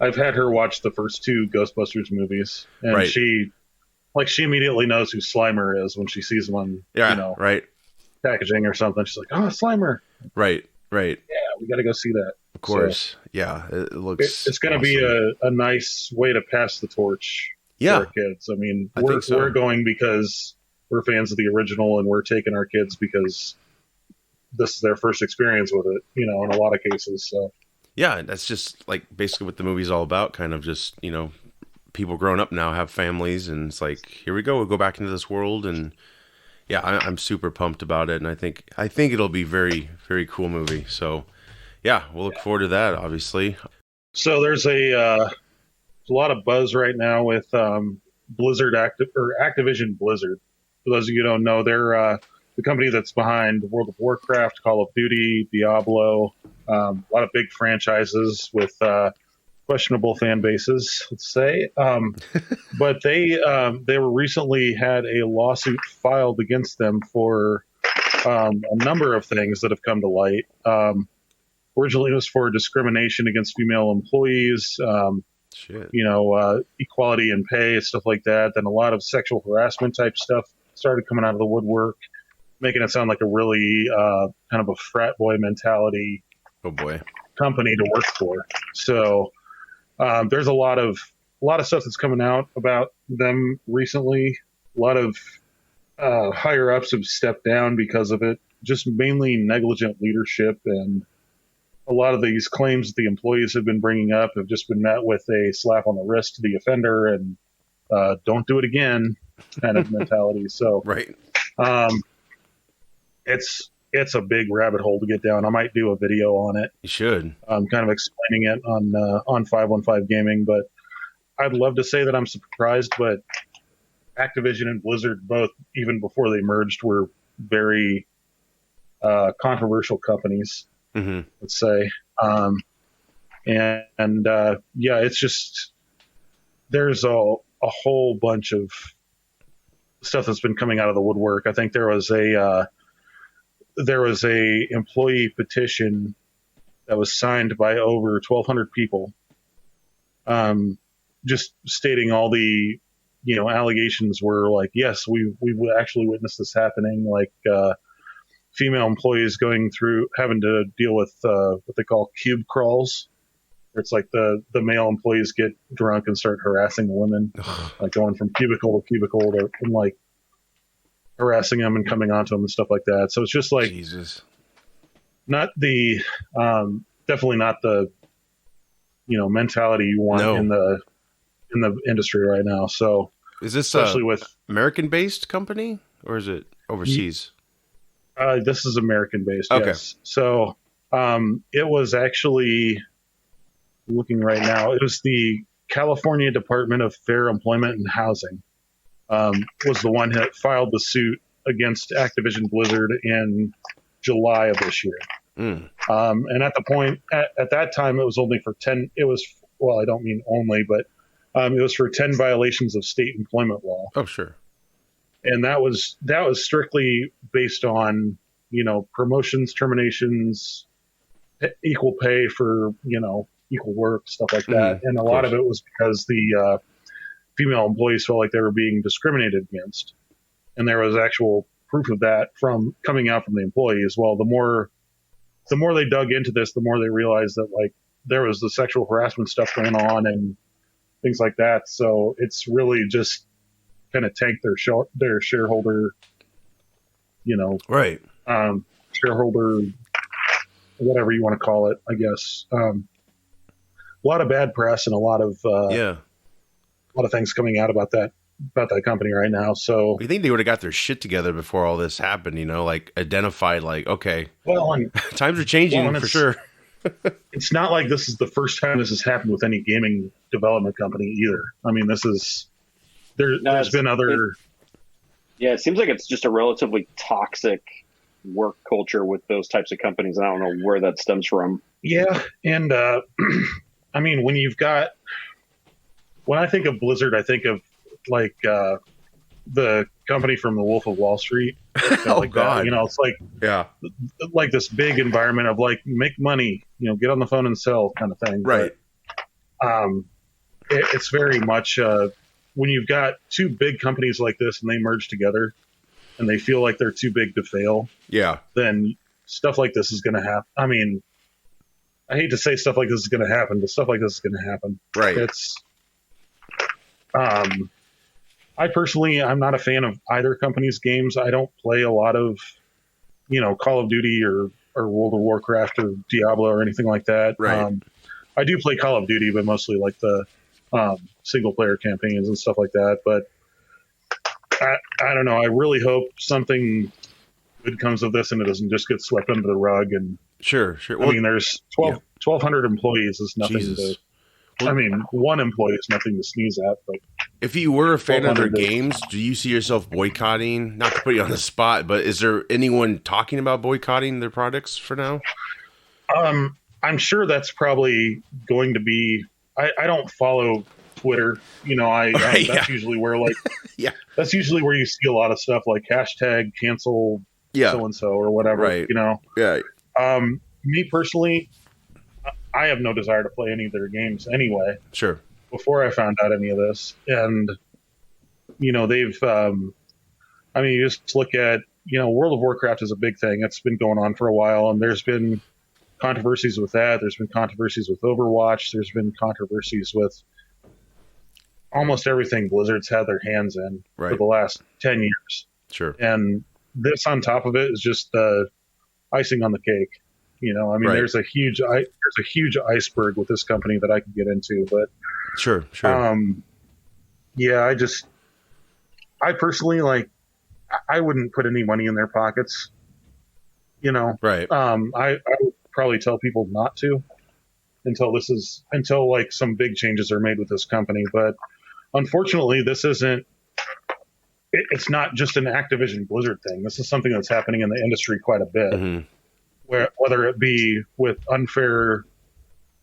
I've had her watch the first two Ghostbusters movies, and Right. she immediately knows who Slimer is when she sees him on right, packaging or something. She's like, "Oh, Slimer! right. Yeah, we got to go see that." Of course, yeah. It looks. It's going to be a nice way to pass the torch to our kids. I mean, we're going because we're fans of the original, and we're taking our kids because this is their first experience with it. In a lot of cases. So yeah, that's just like basically what the movie's all about. Kind of just people grown up now have families, and it's like, here we go, we'll go back into this world, and yeah, I'm super pumped about it, and I think it'll be very, very cool movie. So yeah, we'll look forward to that, obviously. So there's a lot of buzz right now with Activision Blizzard. For those of you who don't know, they're the company that's behind World of Warcraft, Call of Duty, Diablo, a lot of big franchises with questionable fan bases, let's say. But they were recently had a lawsuit filed against them for a number of things that have come to light. Originally, it was for discrimination against female employees, equality in pay, stuff like that. Then a lot of sexual harassment type stuff started coming out of the woodwork, making it sound like a really kind of a frat boy mentality company to work for. So there's a lot of stuff that's coming out about them recently. A lot of higher ups have stepped down because of it, just mainly negligent leadership, and a lot of these claims that the employees have been bringing up have just been met with a slap on the wrist to the offender and don't do it again kind of mentality. So right. It's a big rabbit hole to get down. I might do a video on it. You should. Kind of explaining it on 515 Gaming, but I'd love to say that I'm surprised, but Activision and Blizzard both, even before they merged, were very controversial companies. Mm-hmm. Let's say, it's just there's a whole bunch of stuff that's been coming out of the woodwork. I think there was a employee petition that was signed by over 1,200 people, just stating all the allegations were like, yes, we actually witnessed this happening, like. Female employees having to deal with what they call cube crawls. Where it's like the male employees get drunk and start harassing the women, like going from cubicle to cubicle and like harassing them and coming onto them and stuff like that. So it's just like Jesus. Not the definitely not the mentality you want in the industry right now. So is this especially with American-based company or is it overseas? This is American-based, okay. Yes. So it was actually, looking right now, it was the California Department of Fair Employment and Housing was the one that filed the suit against Activision Blizzard in July of this year. And at the point, at that time, it was only for 10, I don't mean only, but it was for 10 violations of state employment law. Oh, sure. And that was strictly based on, promotions, terminations, equal pay for, equal work, stuff like that. And a lot of it was because the female employees felt like they were being discriminated against. And there was actual proof of that coming out from the employees. Well, the more they dug into this, the more they realized that like there was the sexual harassment stuff going on and things like that. So it's really just kind of tank their shareholder, right. Shareholder, whatever you want to call it, I guess. A lot of bad press and a lot of things coming out about that company right now. So you think they would have got their shit together before all this happened, like identified like, okay, times are changing for sure. It's not like this is the first time this has happened with any gaming development company either. I mean, there's been other. It seems like it's just a relatively toxic work culture with those types of companies. And I don't know where that stems from. Yeah. And, I mean, when I think of Blizzard, I think of like, the company from the Wolf of Wall Street. God. That. It's like, like this big environment of like, make money, get on the phone and sell kind of thing. Right. It's very much when you've got two big companies like this and they merge together and they feel like they're too big to fail. Yeah. Then stuff like this is going to happen. I mean, I hate to say stuff like this is going to happen, but stuff like this is going to happen. Right. It's, I personally, I'm not a fan of either company's games. I don't play a lot of, Call of Duty or World of Warcraft or Diablo or anything like that. Right. I do play Call of Duty, but mostly like the single player campaigns and stuff like that. But I don't know. I really hope something good comes of this and it doesn't just get swept under the rug. And Sure. I mean, there's 1,200 employees is nothing Jesus. I mean, one employee is nothing to sneeze at. But if you were a fan of their 1,200 games, do you see yourself boycotting? Not to put you on the spot, but is there anyone talking about boycotting their products for now? I'm sure that's probably going to be. I don't follow Twitter. That's usually where Yeah. That's usually where you see a lot of stuff like hashtag cancel so and so or whatever. Right. Yeah. Me personally, I have no desire to play any of their games anyway. Sure. Before I found out any of this, and they've. You just look at World of Warcraft is a big thing. It's been going on for a while, and there's been controversies with that. There's been controversies with Overwatch. There's been controversies with almost everything Blizzard's had their hands in for the last 10 years. Sure. And this on top of it is just icing on the cake. There's a huge iceberg with this company that I could get into, but sure. I personally I wouldn't put any money in their pockets. Right. I would probably tell people not to until some big changes are made with this company. But unfortunately, this isn't. It's not just an Activision Blizzard thing. This is something that's happening in the industry quite a bit. Mm-hmm. Whether it be with unfair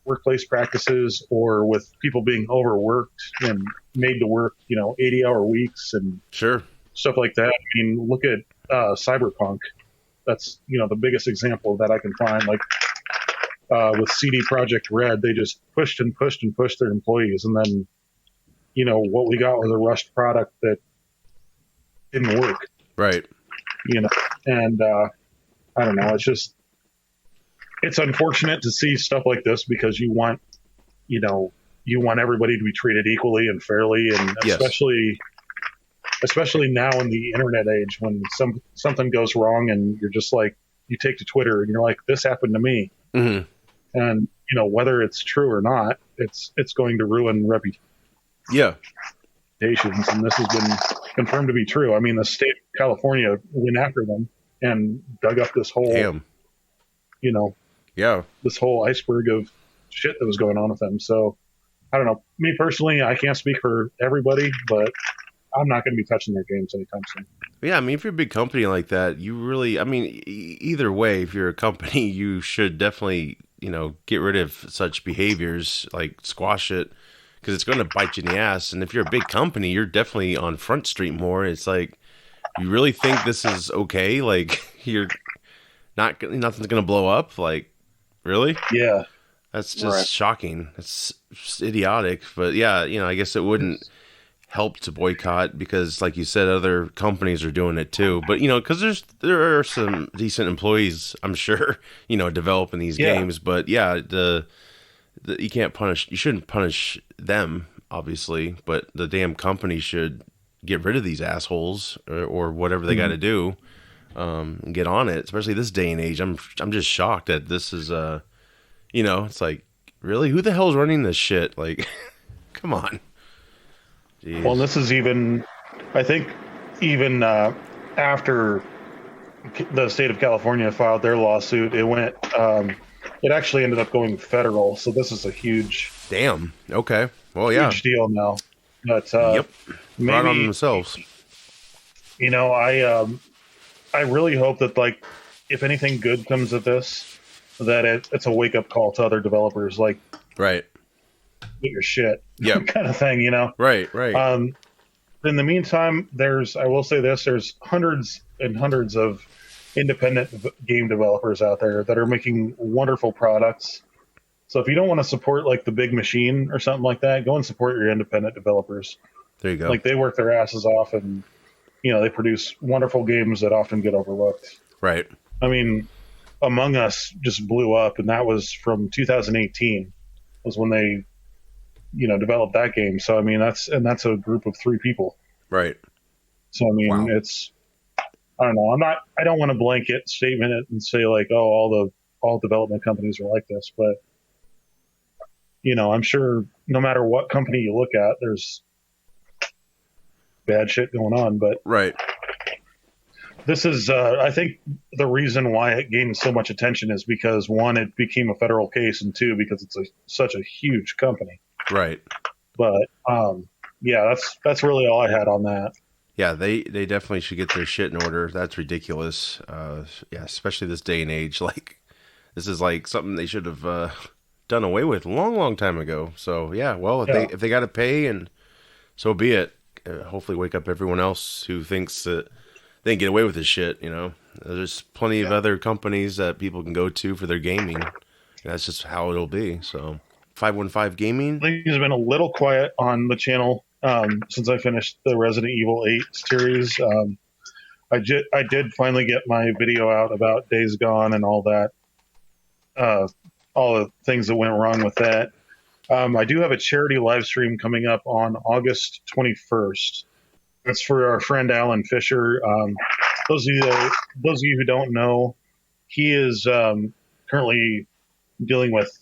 workplace practices or with people being overworked and made to work, 80-hour weeks and stuff like that. I mean, look at Cyberpunk. That's, the biggest example that I can find. With CD Projekt Red, they just pushed and pushed and pushed their employees. And then, what we got was a rushed product that didn't work. Right. And I don't know. It's unfortunate to see stuff like this because you want everybody to be treated equally and fairly, and especially now in the internet age when something goes wrong and you're just you take to Twitter and you're like, this happened to me. Mm-hmm. And whether it's true or not, it's going to ruin reputations. And this has been confirmed to be true. I mean, the state of California went after them and dug up this whole this whole iceberg of shit that was going on with them. So I don't know. Me personally, I can't speak for everybody, but I'm not going to be touching their games anytime soon. Yeah, I mean, if you're a big company like that, you really, either way, if you're a company, you should definitely, get rid of such behaviors, squash it, because it's going to bite you in the ass. And if you're a big company, you're definitely on Front Street more. It's you really think this is okay? You're nothing's going to blow up? Really? Yeah. That's just shocking. It's idiotic. But yeah, I guess it wouldn't help to boycott because, like you said, other companies are doing it too. But because there are some decent employees, I'm sure, developing these games. But yeah, you shouldn't punish them, obviously. But the damn company should get rid of these assholes or whatever they got to do. And get on it, especially this day and age. I'm just shocked that this is it's really, who the hell's running this shit? Come on. Jeez. Well, this is even after the state of California filed their lawsuit, it went it actually ended up going federal. So this is a huge okay. Well, yeah, huge deal now. But maybe right on themselves. I really hope that, if anything good comes of this, that it's a wake-up call to other developers, right, get your shit, kind of thing, Right. In the meantime, I will say this, there's hundreds and hundreds of independent game developers out there that are making wonderful products. So if you don't want to support like the big machine or something like that, go and support your independent developers. There you go. Like they work their asses off, and they produce wonderful games that often get overlooked. Right. I mean, Among Us just blew up, and that was from 2018 was when they developed that game. So I mean, that's a group of 3 people. Right. So I mean, Wow. it's, I don't know. I don't want to blanket statement it and say like, oh, all development companies are like this, but I'm sure no matter what company you look at, there's bad shit going on. But Right. this is, I think, the reason why it gained so much attention is because 1, it became a federal case, and 2, because it's such a huge company. Right. But yeah, that's really all I had on that. Yeah, they definitely should get their shit in order. That's ridiculous. Yeah, especially this day and age. Like, this is like something they should have done away with a long, long time ago. So yeah, well, if they got to pay, and so be it. Hopefully, wake up everyone else who thinks that they can get away with this shit. There's plenty of other companies that people can go to for their gaming. That's just how it'll be. So 515 Gaming. Things have been a little quiet on the channel since I finished the Resident Evil 8 series. I did finally get my video out about Days Gone and all that, all the things that went wrong with that. I do have a charity live stream coming up on August 21st. That's for our friend Alan Fisher. Those of you who don't know, he is currently dealing with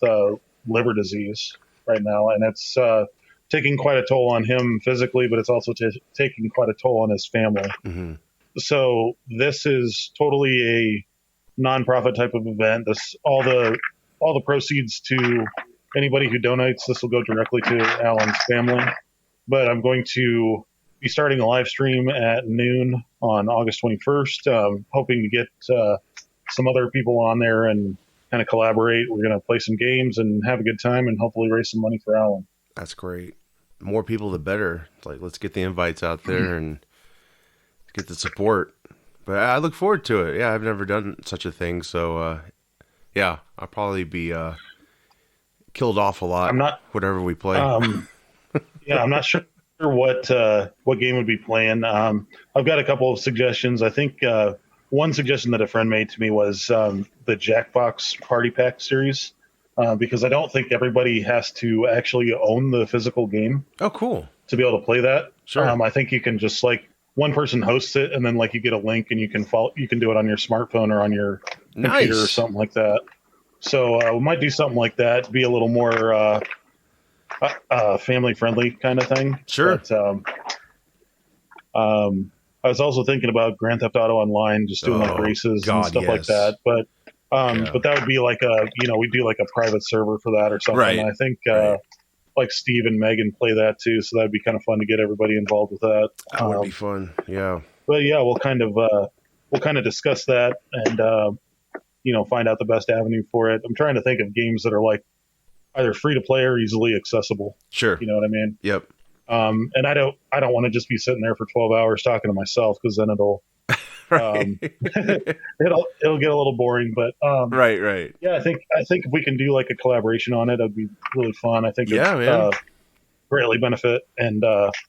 liver disease right now, and it's taking quite a toll on him physically, but it's also taking quite a toll on his family. Mm-hmm. So this is totally a nonprofit type of event. All the proceeds to anybody who donates, this will go directly to Alan's family. But I'm going to be starting a live stream at noon on August 21st. Hoping to get some other people on there and kind of collaborate. We're going to play some games and have a good time, and hopefully raise some money for Alan. That's great. More people, the better. It's like, let's get the invites out there and get the support. But I look forward to it. Yeah, I've never done such a thing. So, yeah, I'll probably be killed off a lot. Whatever we play. Yeah, I'm not sure what game would be playing. I've got a couple of suggestions. I think one suggestion that a friend made to me was the Jackbox Party Pack series, because I don't think everybody has to actually own the physical game. Oh, cool. To be able to play that. Sure. I think you can just like one person hosts it, and then like you get a link, and you can do it on your smartphone or on your computer or something like that. So we might do something like that to be a little more family friendly kind of thing. Sure. But, I was also thinking about Grand Theft Auto Online, just doing like races and stuff like that. But but that would be like we'd do like a private server for that or something. Right. And I think like Steve and Megan play that too, so that'd be kind of fun to get everybody involved with that. That would be fun. Yeah. But yeah, we'll kind of discuss that and find out the best avenue for it. I'm trying to think of games that are like either free to play or easily accessible. Sure. You know what I mean? Yep. And I don't want to just be sitting there for 12 hours talking to myself, because then it'll it'll get a little boring. But right. Yeah, I think if we can do like a collaboration on it, it'd be really fun. I think greatly benefit and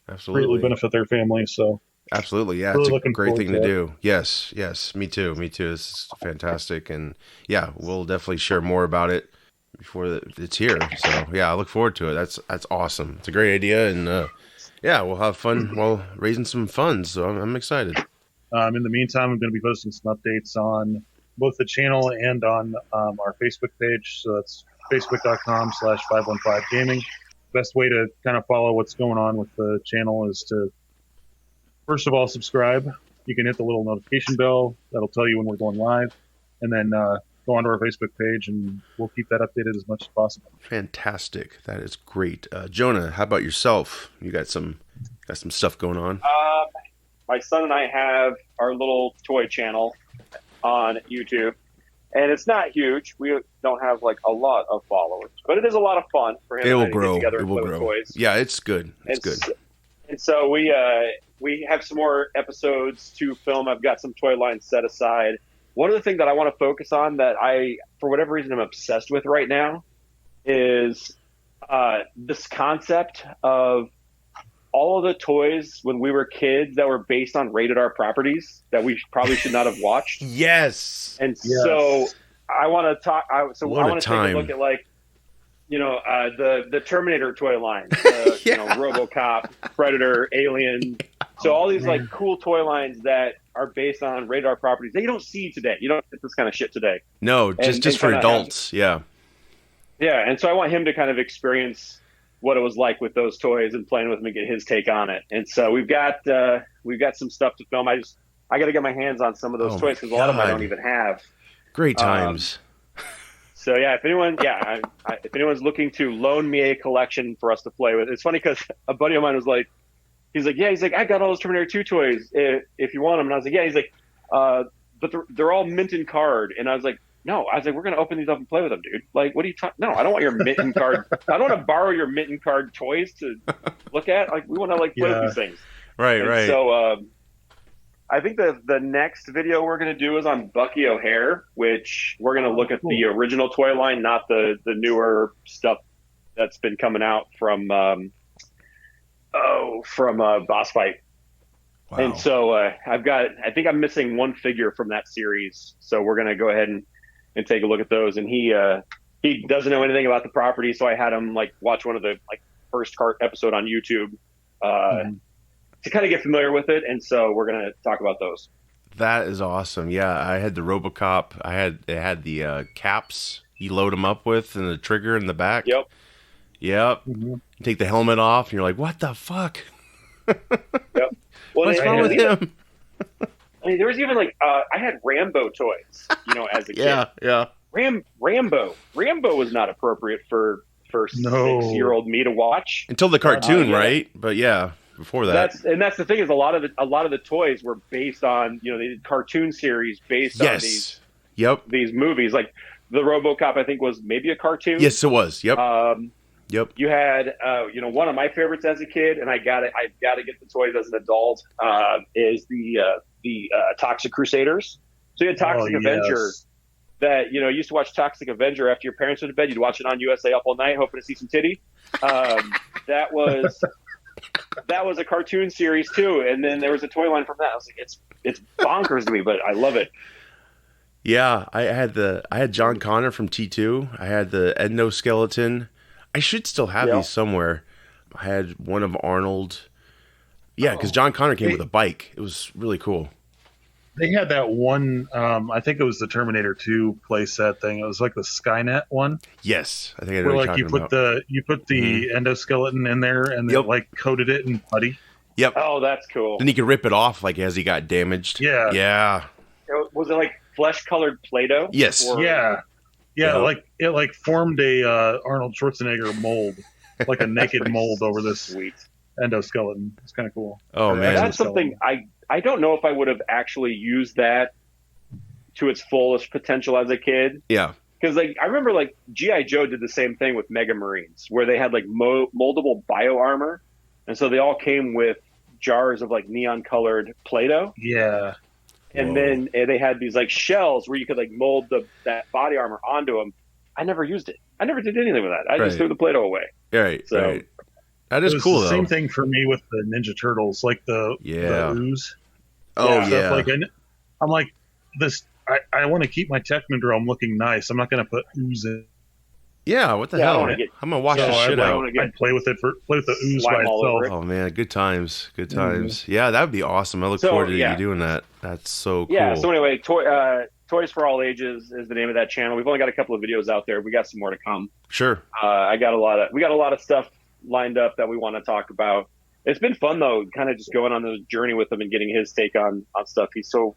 absolutely greatly benefit their family. So absolutely, yeah, really it's a great thing to do. Yes, me too. This is fantastic, and yeah, we'll definitely share more about it before it's here. So yeah, I look forward to it. That's awesome. It's a great idea, and yeah, we'll have fun while raising some funds. So I'm excited. In the meantime, I'm going to be posting some updates on both the channel and on our Facebook page. So that's facebook.com/515gaming. Best way to kind of follow what's going on with the channel is to, first of all, subscribe. You can hit the little notification bell. That'll tell you when we're going live. And then go onto our Facebook page, and we'll keep that updated as much as possible. Fantastic. That is great. Jonah, how about yourself? You got some stuff going on? My son and I have our little toy channel on YouTube, and it's not huge. We don't have like a lot of followers, but it is a lot of fun for him. It will to grow. Get together It and will play with grow. toys. Yeah, it's good. It's good. And so we have some more episodes to film. I've got some toy lines set aside. One of the things that I want to focus on that I, for whatever reason, I'm obsessed with right now is this concept of all of the toys when we were kids that were based on rated R properties that we probably should not have watched. Yes. And so I want to talk. I want to take a look at like, the Terminator toy line, RoboCop, Predator, Alien. So all these like cool toy lines that are based on rated R properties that you don't see today. You don't get this kind of shit today. No, just for adults. Yeah. Yeah, and so I want him to kind of experience what it was like with those toys and playing with them and get his take on it. And so we've got some stuff to film. I got to get my hands on some of those toys because a lot of them I don't even have. Great times. So yeah, if anyone's looking to loan me a collection for us to play with, it's funny because a buddy of mine was like, he's like, I got all those Terminator 2 toys if you want them. And I was like, yeah. He's like, but they're all mint and card. And I was like, no. I was like, we're gonna open these up and play with them, dude. Like, what are you talking? No, I don't want your mint and card. I don't want to borrow your mint and card toys to look at. Like, we want to like play with these things. Right. So I think the next video we're going to do is on Bucky O'Hare, which we're going to look at the original toy line, not the newer stuff that's been coming out from Boss Fight. Wow. And so I think I'm missing one figure from that series. So we're going to go ahead and take a look at those. And he doesn't know anything about the property. So I had him like watch one of the like first cart episode on YouTube, to kind of get familiar with it, and so we're gonna talk about those. That is awesome. Yeah, I had the RoboCop. It had the caps you load them up with, and the trigger in the back. Yep. Mm-hmm. You take the helmet off, and you're like, "What the fuck? Yep. What's wrong with him?" I mean, there was even like I had Rambo toys, as a kid. Yeah. Rambo was not appropriate for 6-year-old me to watch until the cartoon, right? But yeah. Before that, that's the thing is a lot of the toys were based on they did cartoon series based on these movies. Like the RoboCop, I think was maybe a cartoon. Yes, it was. Yep. You had one of my favorites as a kid, and I've got to get the toys as an adult. Is the Toxic Crusaders. So you had Toxic Avenger. That you used to watch Toxic Avenger after your parents went to bed. You'd watch it on USA up all night, hoping to see some titty. That was a cartoon series too, and then there was a toy line from that. I was like, it's bonkers to me, but I love it. Yeah, I had John Connor from T2. I had the endoskeleton. I should still have these somewhere. I had one of Arnold. Yeah, because John Connor came with a bike. It was really cool. They had that one, I think it was the Terminator 2 playset thing. It was like the Skynet one. Yes, I think I know what you're talking about. You put the endoskeleton in there and then like coated it in putty. Yep. Oh, that's cool. Then you could rip it off like as he got damaged. Yeah. Yeah. Was it like flesh-colored Play-Doh? Yes. Yeah. Like it formed a Arnold Schwarzenegger mold, like a naked mold over this endoskeleton. It's kind of cool. Oh man, that's something I don't know if I would have actually used that to its fullest potential as a kid. Yeah. Because I remember G.I. Joe did the same thing with Mega Marines, where they had moldable bio armor, and so they all came with jars of neon colored Play-Doh. Yeah. And then they had these shells where you could mold that body armor onto them. I never used it. I never did anything with that. I just threw the Play-Doh away. Right. So right. That is cool though. Same thing for me with the Ninja Turtles, the ooze. Oh yeah. I'm like this. I want to keep my Technodrome looking nice. I'm not going to put ooze in. Yeah, what the hell? I'm gonna wash this shit out. I'd play with the ooze by itself. Oh man, good times. Mm-hmm. Yeah, that would be awesome. I look forward to you doing that. That's so cool. Yeah. So anyway, Toys for All Ages is the name of that channel. We've only got a couple of videos out there. We got some more to come. Sure. We got a lot of stuff lined up that we want to talk about. It's been fun though, kind of just going on this journey with him and getting his take on stuff. He's so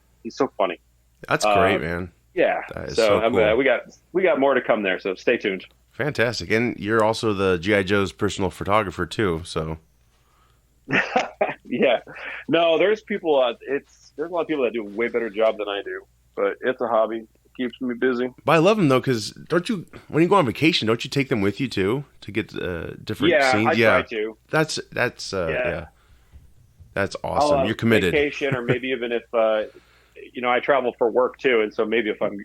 funny. That's great, man. Yeah. So cool. we got more to come there, so stay tuned. Fantastic. And you're also the G.I. Joe's personal photographer too, so. Yeah. No, there's people there's a lot of people that do a way better job than I do, but it's a hobby. It keeps me busy. But I love them though, because when you go on vacation, don't you take them with you too to get different scenes? I try to. That's That's awesome. You're committed. Vacation, or maybe even if I travel for work too, and so maybe if I'm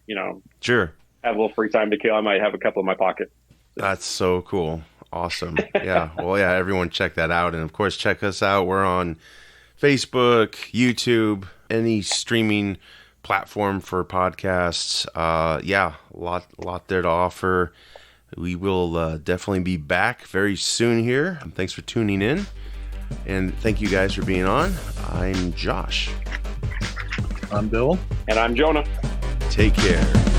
sure, have a little free time to kill, I might have a couple in my pocket. That's so cool. Awesome. Yeah. Well, yeah, everyone check that out. And of course, check us out. We're on Facebook, YouTube, any streaming platform for podcasts. Yeah, a lot there to offer. We will definitely be back very soon here. Thanks for tuning in. And thank you guys for being on. I'm Josh. I'm Bill. And I'm Jonah. Take care.